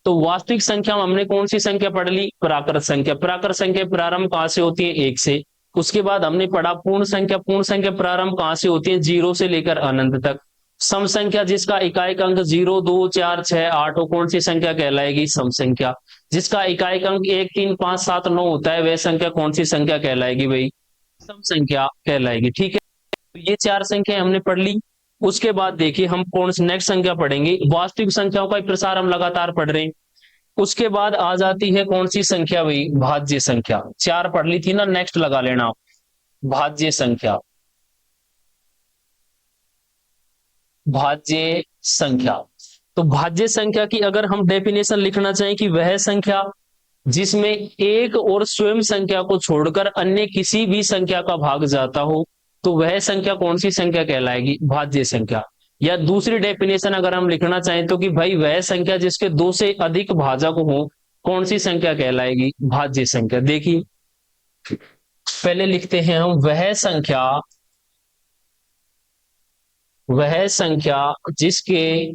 तो वास्तविक संख्या में हमने कौन सी संख्या पढ़ ली? प्राकृत संख्या। प्राकृत संख्या प्रारंभ कहां से होती है? 1 से। उसके बाद हमने पढ़ा पूर्ण संख्या। पूर्ण संख्या प्रारंभ कहां से होती है? 0 से लेकर अनंत तक। सम संख्या जिसका इकाई अंक 0, 2, 4, 6, 8 हो, कौन सी संख्या कहलाएगी? सम संख्या। जिसका इकाई अंक 1, 3, 5, 7, 9 होता है, वह संख्या कौन सी संख्या कहलाएगी भाई? सम संख्या कहलाएगी। ठीक है, तो ये 4 संख्या हमने पढ़ ली। उसके बाद देखिए हम कौन सी नेक्स्ट संख्या पढ़ेंगे? वास्तविक संख्याओं का प्रसार हम लगातार पढ़ रहे हैं। उसके बाद आ जाती है कौन सी संख्या भाई? भाज्य संख्या। 4 पढ़ ली थी ना, नेक्स्ट लगा लेना भाज्य संख्या। भाज्य संख्या। तो भाज्य संख्या की अगर हम डेफिनेशन लिखना चाहें कि वह संख्या जिसमें एक और स्वयं संख्या को छोड़कर अन्य किसी भी संख्या का भाग जाता हो, तो वह संख्या कौन सी संख्या कहलाएगी? भाज्य संख्या। या दूसरी डेफिनेशन अगर हम लिखना चाहें तो कि भाई वह संख्या जिसके 2 से अधिक भाजक हो, कौन सी संख्या कहलाएगी? भाज्य संख्या। देखिए पहले लिखते हैं हम वह संख्या जिसके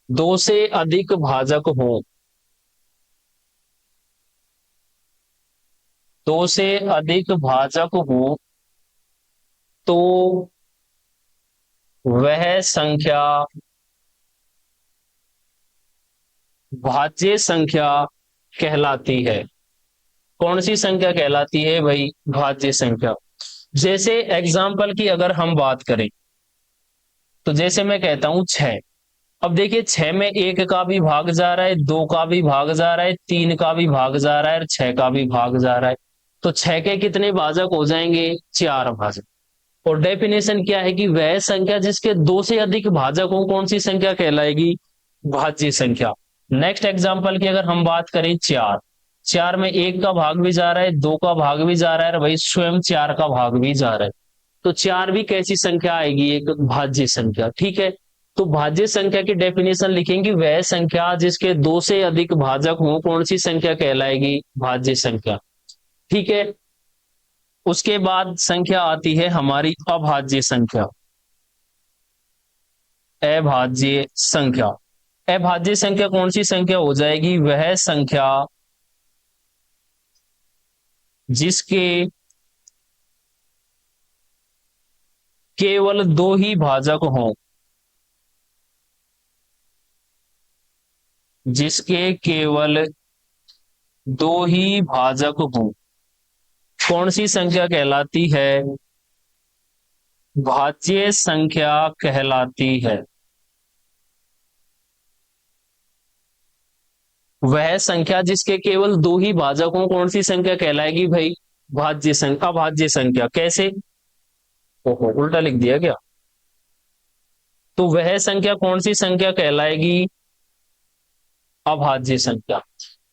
2 से अधिक भाजक हो। 2 से अधिक भाजक हो तो वह संख्या भाज्य संख्या कहलाती है। कौन सी संख्या कहलाती है भाई? भाज्य संख्या। जैसे एग्जाम्पल की अगर हम बात करें तो जैसे मैं कहता हूं 6। अब देखिए 6 में 1 का भी भाग जा रहा है, 2 का भी भाग जा रहा है, 3 का भी भाग जा रहा है और 6 का भी भाग जा रहा है। तो 6 के कितने भाजक हो जाएंगे? 4 भाजक। और डेफिनेशन क्या है कि वह संख्या जिसके 2 से अधिक भाजक हो, कौन सी संख्या कहलाएगी? भाज्य संख्या। नेक्स्ट एग्जांपल की अगर हम बात करें 4। 4 में 1 का भाग भी जा रहा है, 2 का भाग भी जा रहा है और भाई स्वयं 4 का भाग भी जा रहा है। तो 4 भी कैसी संख्या आएगी? एक भाज्य संख्या। ठीक है, तो भाज्य संख्या की डेफिनेशन लिखेंगे वह संख्या जिसके 2 से अधिक भाजक हो, कौन सी संख्या कहलाएगी? भाज्य संख्या। ठीक है, उसके बाद संख्या आती है हमारी अभाज्य संख्या। अभाज्य संख्या। अभाज्य संख्या कौन सी संख्या हो जाएगी? वह संख्या जिसके केवल दो ही भाजक हों, जिसके केवल दो ही भाजक हों, कौन सी संख्या कहलाती है? भाज्य संख्या कहलाती है। वह संख्या जिसके केवल दो ही भाजक हों, कौन सी संख्या कहलाएगी भाई? भाज्य संख्या। अभाज्य संख्या कैसे? ओहो, उल्टा लिख दिया क्या? तो वह संख्या कौन सी संख्या कहलाएगी? अभाज्य संख्या।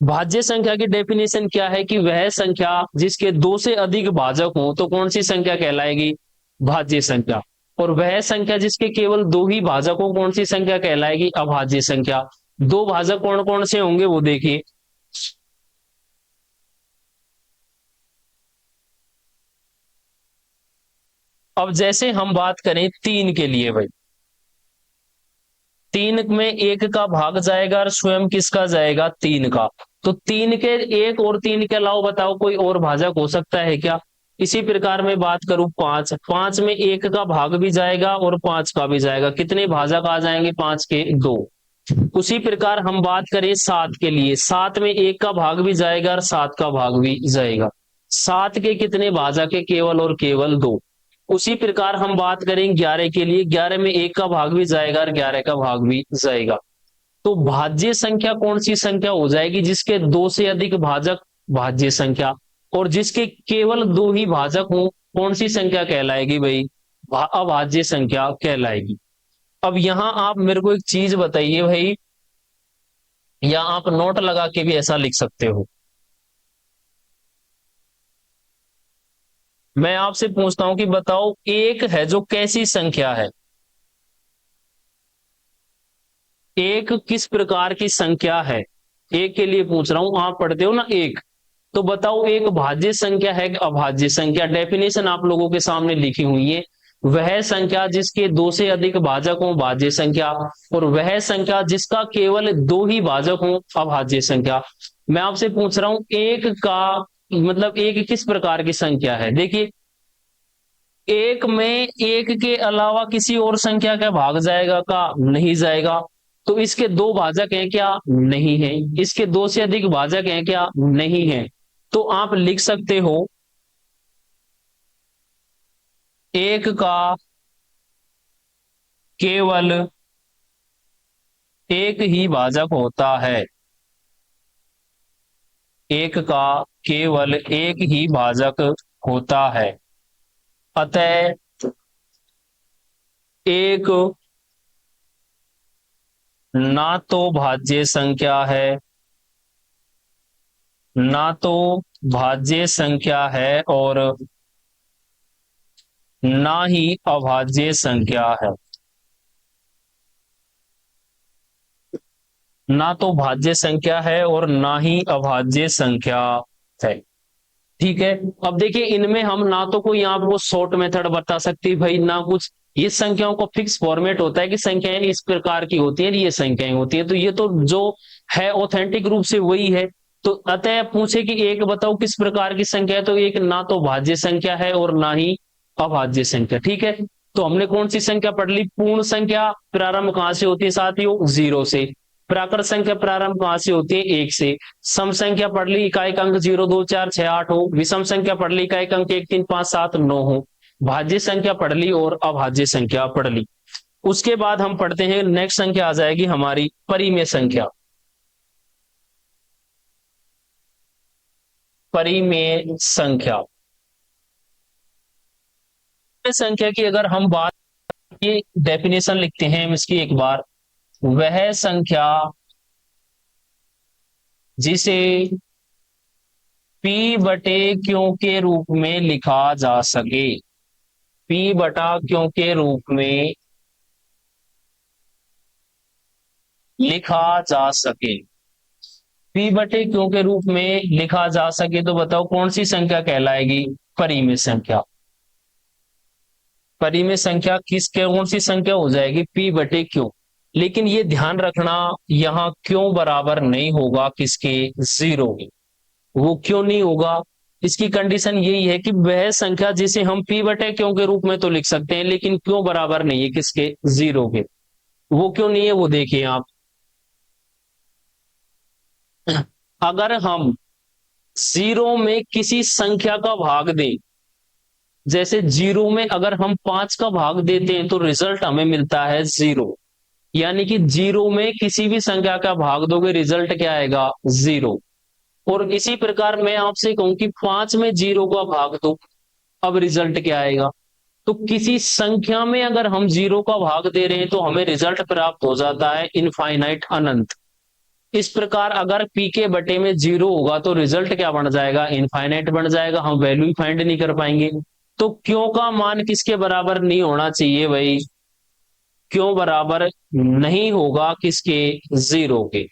भाज्य संख्या की डेफिनेशन क्या है कि वह संख्या जिसके दो से अधिक भाजक हों तो कौन सी संख्या कहलाएगी? भाज्य संख्या। और वह संख्या जिसके केवल दो ही भाजक हो, कौन सी संख्या कहलाएगी? अभाज्य संख्या। दो भाजक कौन कौन से होंगे वो देखिए। अब जैसे हम बात करें 3 के लिए भाई, 3 में 1 का भाग जाएगा और स्वयं किसका जाएगा? 3 का। तो 3 के 1 और 3 के अलावा बताओ कोई और भाजक हो सकता है क्या? इसी प्रकार में बात करूं 5, 5 में 1 का भाग भी जाएगा और 5 का भी जाएगा। कितने भाजक आ जाएंगे? 5 के 2। उसी प्रकार हम बात करें 7 के लिए, 7 में 1 का भाग भी जाएगा और 7 का भाग भी जाएगा। 7 के कितने भाजक है? केवल और केवल 2। उसी प्रकार हम बात करें 11 के लिए, 11 में 1 का भाग भी जाएगा और 11 का भाग भी जाएगा। तो भाज्य संख्या कौन सी संख्या हो जाएगी? जिसके दो से अधिक भाजक भाज्य संख्या, और जिसके केवल दो ही भाजक हो, कौन सी संख्या कहलाएगी भाई? अभाज्य संख्या कहलाएगी। अब यहां आप मेरे को एक चीज बताइए भाई, या आप नोट लगा के भी ऐसा लिख सकते हो। मैं आपसे पूछता हूं कि बताओ, एक है जो कैसी संख्या है? एक किस प्रकार की संख्या है? एक के लिए पूछ रहा हूं, आप पढ़ते हो ना एक। तो बताओ, एक भाज्य संख्या है कि अभाज्य संख्या? डेफिनेशन आप लोगों के सामने लिखी हुई है। वह संख्या जिसके दो से अधिक भाजक हो, भाज्य संख्या। और वह संख्या जिसका केवल दो ही भाजक हो, अभाज्य संख्या। मैं आपसे पूछ रहा हूं, एक का मतलब एक किस प्रकार की संख्या है? देखिए, एक में एक के अलावा किसी और संख्या का भाग जाएगा का? नहीं जाएगा। तो इसके दो भाजक हैं क्या? नहीं है। इसके दो से अधिक भाजक हैं क्या? नहीं है। तो आप लिख सकते हो, एक का केवल एक ही भाजक होता है। एक का केवल एक ही भाजक होता है। अतः एक ना तो भाज्य संख्या है, ना तो भाज्य संख्या है, और ना ही अभाज्य संख्या है। ना तो भाज्य संख्या है और ना ही अभाज्य संख्या है। ठीक है। अब देखिए, इनमें हम ना तो कोई आपको शॉर्ट मेथड बता सकती भाई, ना कुछ। ये संख्याओं का फिक्स फॉर्मेट होता है कि संख्याएं इस प्रकार की होती है, ये संख्याएं होती है। तो ये तो जो है ऑथेंटिक रूप से वही है। तो अतः पूछे कि एक बताओ किस प्रकार की संख्या है, तो एक ना तो भाज्य संख्या है और ना ही अभाज्य संख्या। ठीक है। तो हमने कौन सी संख्या पढ़ ली? पूर्ण संख्या प्रारंभ कहां से होती है साथियों? 0 से। प्राकृत संख्या प्रारंभ कहां से होती है? 1 से। सम संख्या पढ़ ली, इकाई अंक 0, 2, 4, 6, 8 हो। विषम संख्या पढ़ ली, इकाई अंक 1, 3, 5, 7, 9 हो। भाज्य संख्या पढ़ ली और अभाज्य संख्या पढ़ ली। उसके बाद हम पढ़ते हैं, नेक्स्ट संख्या आ जाएगी हमारी परिमेय संख्या। परिमेय संख्या। संख्या की अगर हम बात की डेफिनेशन लिखते हैं हम इसकी एक बार, वह संख्या जिसे पी बटे क्यों के रूप में लिखा जा सके, पी बटा क्यों के रूप में लिखा जा सके, पी बटे क्यों के रूप में लिखा जा सके, तो बताओ कौन सी संख्या कहलाएगी? परिमेय संख्या। परिमेय संख्या कौन सी संख्या हो जाएगी? पी बटे क्यों। लेकिन ये ध्यान रखना, यहां क्यों बराबर नहीं होगा किसके? 0 के। वो क्यों नहीं होगा? इसकी कंडीशन यही है कि वह संख्या जिसे हम p बटे क्यों के रूप में तो लिख सकते हैं, लेकिन क्यों बराबर नहीं है किसके, 0 के। वो क्यों नहीं है वो देखिए आप। अगर हम 0 में किसी संख्या का भाग दें, जैसे 0 में अगर हम 5 का भाग देते हैं तो रिजल्ट हमें मिलता है 0। यानी कि 0 में किसी भी संख्या का भाग दोगे रिजल्ट क्या आएगा, 0। और इसी प्रकार मैं आपसे कहूं कि 5 में 0 का भाग दो, अब रिजल्ट क्या आएगा। तो किसी संख्या में अगर हम 0 का भाग दे रहे हैं तो हमें रिजल्ट प्राप्त हो जाता है इनफाइनाइट, अनंत। इस प्रकार अगर पी के बटे में 0 होगा तो रिजल्ट क्या बन जाएगा, इनफाइनाइट बन जाएगा, हम वैल्यू ही फाइंड नहीं कर पाएंगे। तो क्यों का मान किसके बराबर नहीं होना चाहिए भाई, क्यों बराबर नहीं होगा किसके, 0 के।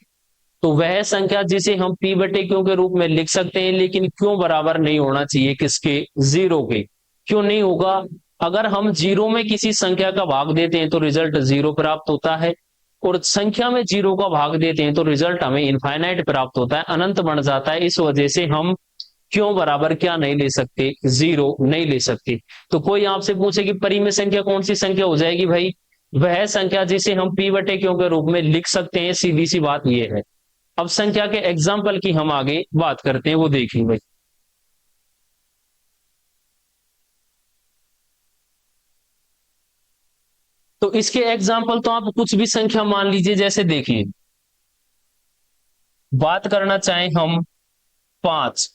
तो वह संख्या जिसे हम p बटे क्यों के रूप में लिख सकते हैं, लेकिन क्यों बराबर नहीं होना चाहिए किसके, 0 के। क्यों नहीं होगा, अगर हम 0 में किसी संख्या का भाग देते हैं तो रिजल्ट 0 प्राप्त होता है, और संख्या में 0 का भाग देते हैं तो रिजल्ट हमें इनफाइनाइट प्राप्त होता है, अनंत बन जाता है। इस वजह से हम क्यों बराबर क्या नहीं ले सकते, 0 नहीं ले सकते। तो कोई आपसे पूछे कि परिमेय संख्या कौन सी संख्या हो जाएगी भाई, वह संख्या जिसे हम p बटे क्यों के रूप में लिख सकते हैं, सीधी सी बात यह है। अब संख्या के एग्जाम्पल की हम आगे बात करते हैं, वो देखें भाई। तो इसके एग्जाम्पल तो आप कुछ भी संख्या मान लीजिए, जैसे देखिए बात करना चाहें हम 5,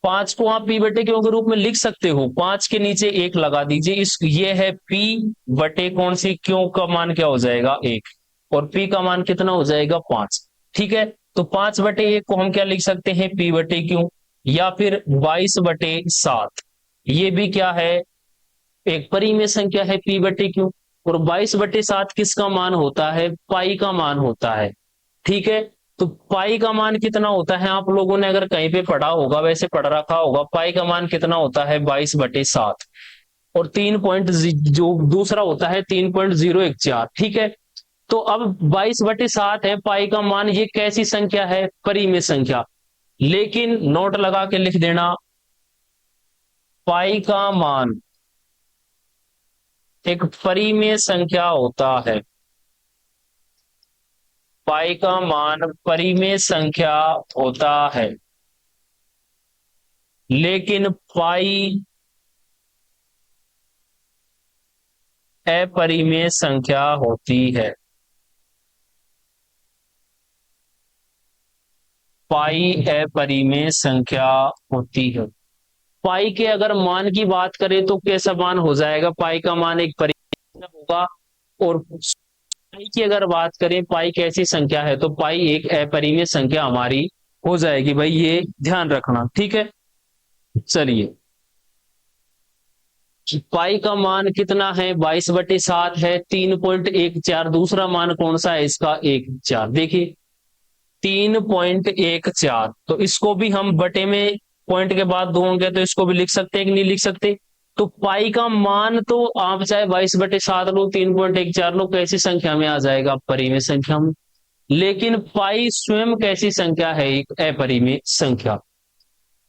5 को आप p बटे क्यों के रूप में लिख सकते हो, 5 के नीचे 1 लगा दीजिए, इस ये है p बटे कौन सी क्यों का मान क्या हो जाएगा, 1, और p का मान कितना हो जाएगा, 5। ठीक है, तो 5 बटे 1 को हम क्या लिख सकते हैं, p बटे क्यों, या फिर 22 बटे 7, ये भी क्या है, एक परिमेय संख्या है p बटे क्यों। और 22 बटे 7 किसका मान होता है, पाई का मान होता है। ठीक है, तो पाई का मान कितना होता है, आप लोगों ने अगर कहीं पे पढ़ा होगा, वैसे पढ़ रखा होगा, पाई का मान कितना होता है, 22 बटे 7, और 3 पॉइंट जो दूसरा होता है 3.014। ठीक है, तो अब 22 बटे 7 है पाई का मान, ये कैसी संख्या है, परिमेय संख्या। लेकिन नोट लगा के लिख देना, पाई का मान एक परिमेय संख्या होता है, पाई का मान परिमेय संख्या होता है, लेकिन पाई अपरिमेय संख्या होती है। पाई अपरिमेय संख्या होती है। पाई के अगर मान की बात करें तो कैसा मान हो जाएगा, पाई का मान एक परिमेय होगा। और पाई की अगर बात करें, पाई कैसी संख्या है, तो पाई एक अपरिमेय संख्या हमारी हो जाएगी भाई, ये ध्यान रखना। ठीक है, चलिए पाई का मान कितना है, 22 बटे 7 है, 3.14। दूसरा मान कौन सा है इसका, 1/4। देखिए 3.14, तो इसको भी हम बटे में पॉइंट के बाद 2 होंगे तो इसको भी लिख सकते हैं कि नहीं लिख सकते। तो पाई का मान तो आप चाहे 22 बटे 7 लो, 3.14 लो, कैसी संख्या में आ जाएगा, परिमेय संख्या में। लेकिन पाई स्वयं कैसी संख्या है, एक अपरिमेय संख्या।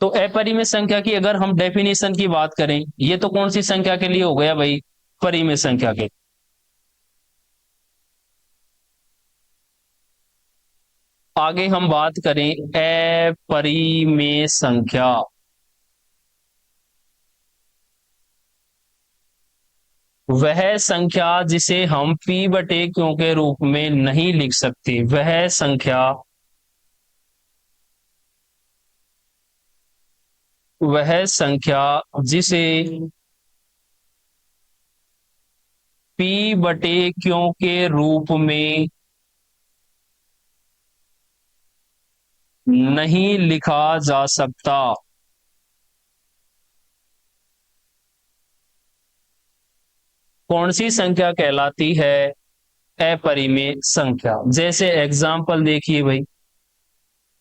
तो अपरिमेय संख्या की अगर हम डेफिनेशन की बात करें, ये तो कौन सी संख्या के लिए हो गया भाई, परिमेय संख्या के। आगे हम बात करें अपरिमेय संख्या। वह संख्या जिसे हम p बटे क्यों के रूप में नहीं लिख सकते, वह संख्या, वह संख्या जिसे p बटे क्यों के रूप में नहीं लिखा जा सकता, कौन सी संख्या कहलाती है, अपरिमेय संख्या। जैसे एग्जाम्पल देखिए भाई,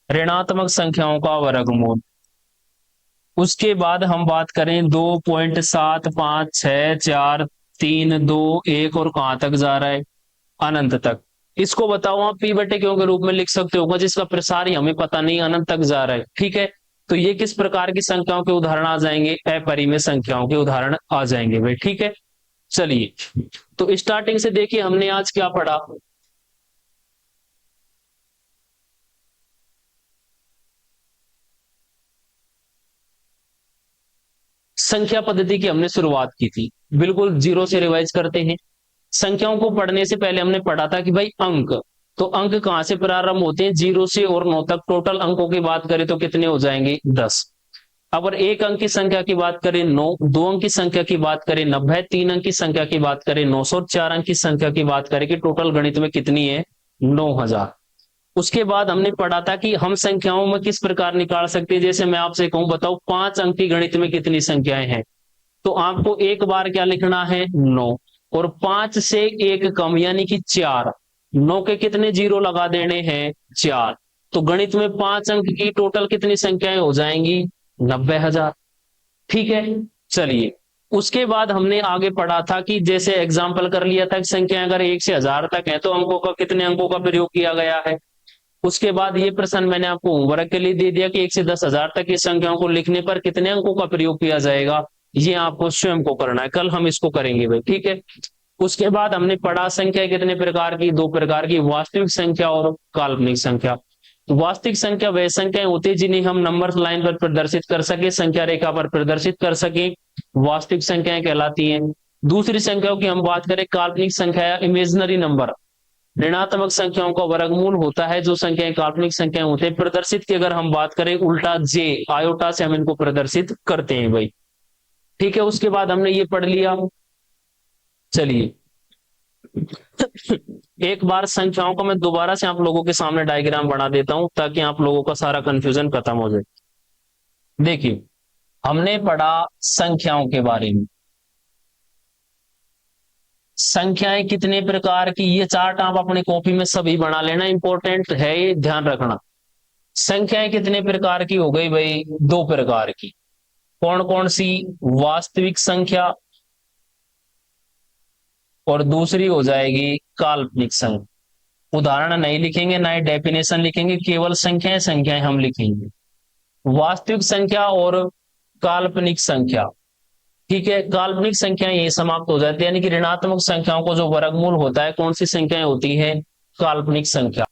ऋणात्मक संख्याओं का वर्गमूल। उसके बाद हम बात करें 2.7564321 और कहां तक जा रहा है, अनंत तक। इसको बताओ आप p बटे क्यों के रूप में लिख सकते हो, जिसका प्रसार ही हमें पता नहीं, अनंत तक जा रहा है। ठीक है, तो ये किस प्रकार की संख्याओं के उदाहरण आ जाएंगे? अपरिमेय संख्याओं के उदाहरण आ जाएंगे भाई। ठीक है, चलिए तो स्टार्टिंग से देखिए हमने आज क्या पढ़ा। संख्या पद्धति की हमने शुरुआत की थी, बिल्कुल जीरो से रिवाइज करते हैं। संख्याओं को पढ़ने से पहले हमने पढ़ा था कि भाई अंक, तो अंक कहां से प्रारंभ होते हैं? 0 से और 9 तक। टोटल अंकों की बात करें तो कितने हो जाएंगे? 10। अगर एक अंक की संख्या की बात करें 9, दो अंक की संख्या की बात करें 90, तीन अंक की संख्या की बात करें 900, चार अंक की संख्या की बात करें कि टोटल गणित में कितनी है? 9000। उसके बाद हमने पढ़ा था कि हम संख्याओं में किस प्रकार निकाल सकते हैं। जैसे मैं आपसे कहूं बताओ 5 अंक की गणित में कितनी संख्याएं हैं, तो आपको एक बार क्या लिखना है? 9, और 5 से एक कम यानी कि 4। 9 के कितने जीरो लगा देने हैं? 4। तो गणित में 5 अंक की टोटल कितनी संख्याएं हो जाएंगी? 90,000। ठीक है, चलिए उसके बाद हमने आगे पढ़ा था कि जैसे एग्जाम्पल कर लिया था कि संख्या अगर 1 से 1000 तक है तो अंकों का कितने अंकों का प्रयोग किया गया है। उसके बाद ये प्रश्न मैंने आपको होमवर्क के लिए दे दिया कि 1 से 10,000 तक की संख्याओं को लिखने पर कितने अंकों का प्रयोग किया जाएगा। ये आपको स्वयं को करना है, कल हम इसको करेंगे भाई। ठीक है, उसके बाद हमने पढ़ा संख्या कितने प्रकार की? 2 प्रकार की, वास्तविक संख्या और काल्पनिक संख्या। वास्तविक संख्या वह संख्याएं होती है जिन्हें हम नंबर लाइन पर प्रदर्शित कर सके, संख्या रेखा पर प्रदर्शित कर सके, वास्तविक संख्याएं कहलाती हैं। दूसरी संख्याओं की हम बात करें, काल्पनिक संख्या, इमेजिनरी नंबर, ऋणात्मक संख्याओं का वर्गमूल होता है जो संख्याएं काल्पनिक संख्याएं होते हैं। प्रदर्शित की अगर हम बात करें उल्टा जे, आयोटा से हम इनको प्रदर्शित करते हैं भाई। ठीक है, उसके बाद हमने ये पढ़ लिया। चलिए एक बार संख्याओं को मैं दोबारा से आप लोगों के सामने डायग्राम बना देता हूं ताकि आप लोगों का सारा कंफ्यूजन खत्म हो जाए। देखिए हमने पढ़ा संख्याओं के बारे में, संख्याएं कितने प्रकार की, ये चार्ट आप अपने कॉपी में सभी बना लेना, इंपॉर्टेंट है ये, ध्यान रखना। संख्याएं कितने प्रकार की हो गई भाई? 2 प्रकार की। कौन कौन सी? वास्तविक संख्या और दूसरी हो जाएगी काल्पनिक संख्या। उदाहरण नहीं लिखेंगे, ना ही डेफिनेशन लिखेंगे, केवल संख्याएं संख्याएं हम लिखेंगे। वास्तविक संख्या और काल्पनिक संख्या। ठीक है, काल्पनिक संख्याएं ये समाप्त हो जाती है, यानी कि ऋणात्मक संख्याओं को जो वर्गमूल होता है कौन सी संख्याएं होती है? काल्पनिक संख्या।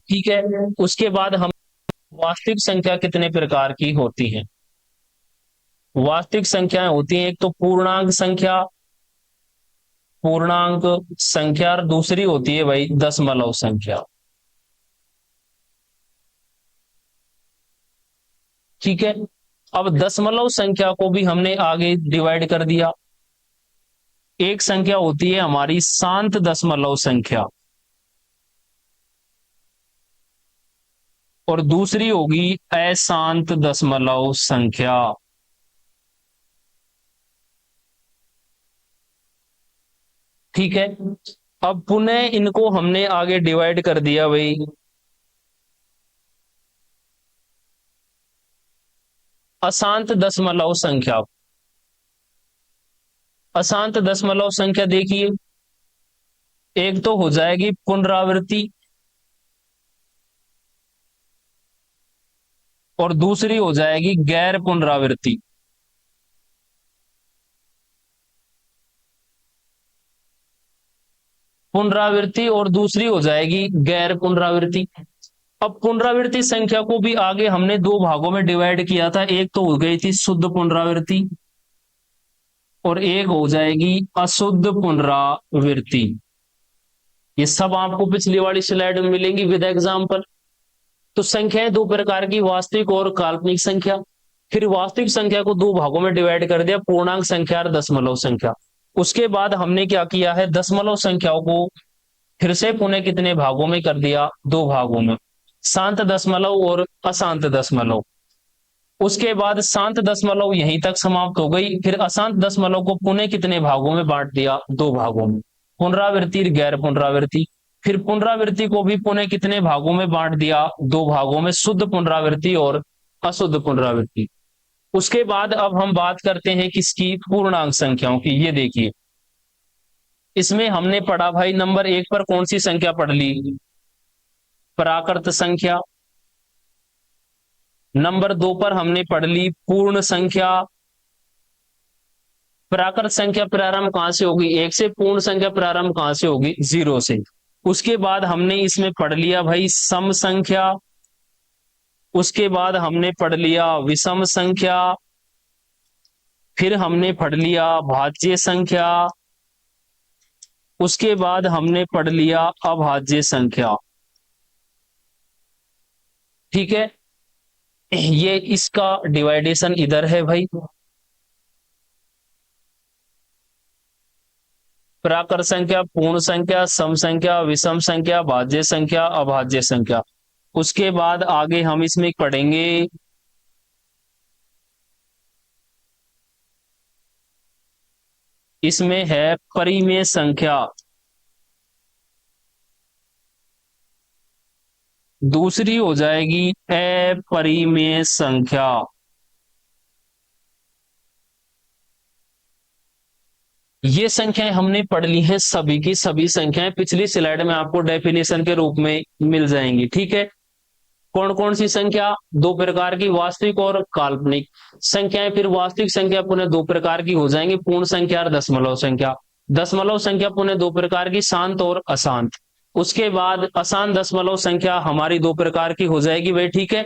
ठीक है, उसके बाद हम वास्तविक संख्या कितने प्रकार की होती है? वास्तविक संख्याएं होती हैं एक तो पूर्णांक संख्या, पूर्णांक संख्या, और दूसरी होती है भाई दशमलव संख्या। ठीक है, अब दशमलव संख्या को भी हमने आगे डिवाइड कर दिया। एक संख्या होती है हमारी शांत दशमलव संख्या, और दूसरी होगी अशांत दशमलव संख्या। ठीक है, अब पुनः इनको हमने आगे डिवाइड कर दिया भाई। अशांत दशमलव संख्या, अशांत दशमलव संख्या देखिए, एक तो हो जाएगी पुनरावृत्ति और दूसरी हो जाएगी गैर पुनरावृत्ति। पुनरावृत्ति और दूसरी हो जाएगी गैर पुनरावृत्ति। अब पुनरावृत्ति संख्या को भी आगे हमने 2 भागों में डिवाइड किया था, एक तो हो गई थी शुद्ध पुनरावृत्ति और एक हो जाएगी अशुद्ध पुनरावृत्ति। ये सब आपको पिछली वाली स्लाइड में मिलेंगी विद एग्जांपल। तो संख्याएं 2 प्रकार की, वास्तविक और काल्पनिक संख्या। फिर वास्तविक संख्या को 2 भागों में डिवाइड कर दिया, पूर्णांक संख्या और दशमलव संख्या। उसके बाद हमने क्या किया है, दशमलव संख्याओं को फिर से पुनः कितने भागों में कर दिया? 2 भागों में, शांत दशमलव और अशांत दशमलव। उसके बाद शांत दशमलव यहीं तक समाप्त हो गई, फिर अशांत दशमलव को पुनः कितने भागों में बांट दिया? 2 भागों में, पुनरावृत्ति और गैर पुनरावृत्ति। फिर पुनरावृत्ति को भी पुनः कितने भागों में बांट दिया? 2 भागों में, शुद्ध पुनरावृत्ति और अशुद्ध पुनरावृत्ति। उसके बाद अब हम बात करते हैं किसकी? पूर्णांक संख्याओं की। ये देखिए इसमें हमने पढ़ा भाई नंबर 1 पर कौन सी संख्या पढ़ ली? प्राकृत संख्या। नंबर 2 पर हमने पढ़ ली पूर्ण संख्या। प्राकृत संख्या प्रारंभ कहां से होगी? 1 से। पूर्ण संख्या प्रारंभ कहां से होगी? 0 से। उसके बाद हमने इसमें पढ़ लिया भाई सम संख्या। उसके बाद हमने पढ़ लिया विषम संख्या। फिर हमने पढ़ लिया भाज्य संख्या। उसके बाद हमने पढ़ लिया अभाज्य संख्या। ठीक है, ये इसका डिवाइडेशन इधर है भाई। प्राकृत संख्या, पूर्ण संख्या, सम संख्या, विषम संख्या, भाज्य संख्या, अभाज्य संख्या। उसके बाद आगे हम इसमें पढ़ेंगे इसमें है परिमेय संख्या। दूसरी हो जाएगी अपरिमेय संख्या। ये संख्याएं हमने पढ़ ली हैं, सभी की सभी संख्याएं पिछली स्लाइड में आपको डेफिनेशन के रूप में मिल जाएंगी। ठीक है, कौन कौन सी संख्या? दो प्रकार की, वास्तविक और काल्पनिक संख्याएं। फिर वास्तविक संख्या पुनः दो प्रकार की हो जाएंगी, पूर्ण संख्या और दशमलव संख्या। दशमलव संख्या पुनः दो प्रकार की, शांत और अशांत। उसके बाद अशांत दशमलव संख्या हमारी दो प्रकार की हो जाएगी भाई। ठीक है,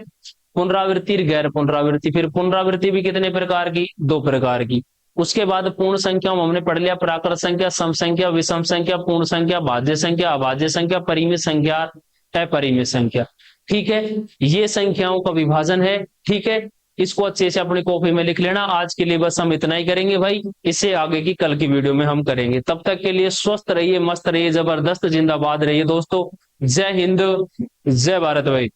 पुनरावृत्ति और गैर पुनरावृत्ति। फिर पुनरावृत्ति भी कितने प्रकार की? दो प्रकार की। उसके बाद पूर्ण संख्या हमने पढ़ लिया प्राकृत संख्या, सम संख्या, विषम संख्या, पूर्ण संख्या, भाज्य संख्या, अभाज्य संख्या, परिमेय संख्या, अपरिमेय संख्या। ठीक है, ये संख्याओं का विभाजन है। ठीक है, इसको अच्छे से अपनी कॉपी में लिख लेना। आज के लिए बस हम इतना ही करेंगे भाई, इससे आगे की कल की वीडियो में हम करेंगे। तब तक के लिए स्वस्थ रहिए, मस्त रहिए, जबरदस्त जिंदाबाद रहिए दोस्तों। जय हिंद, जय भारत भाई।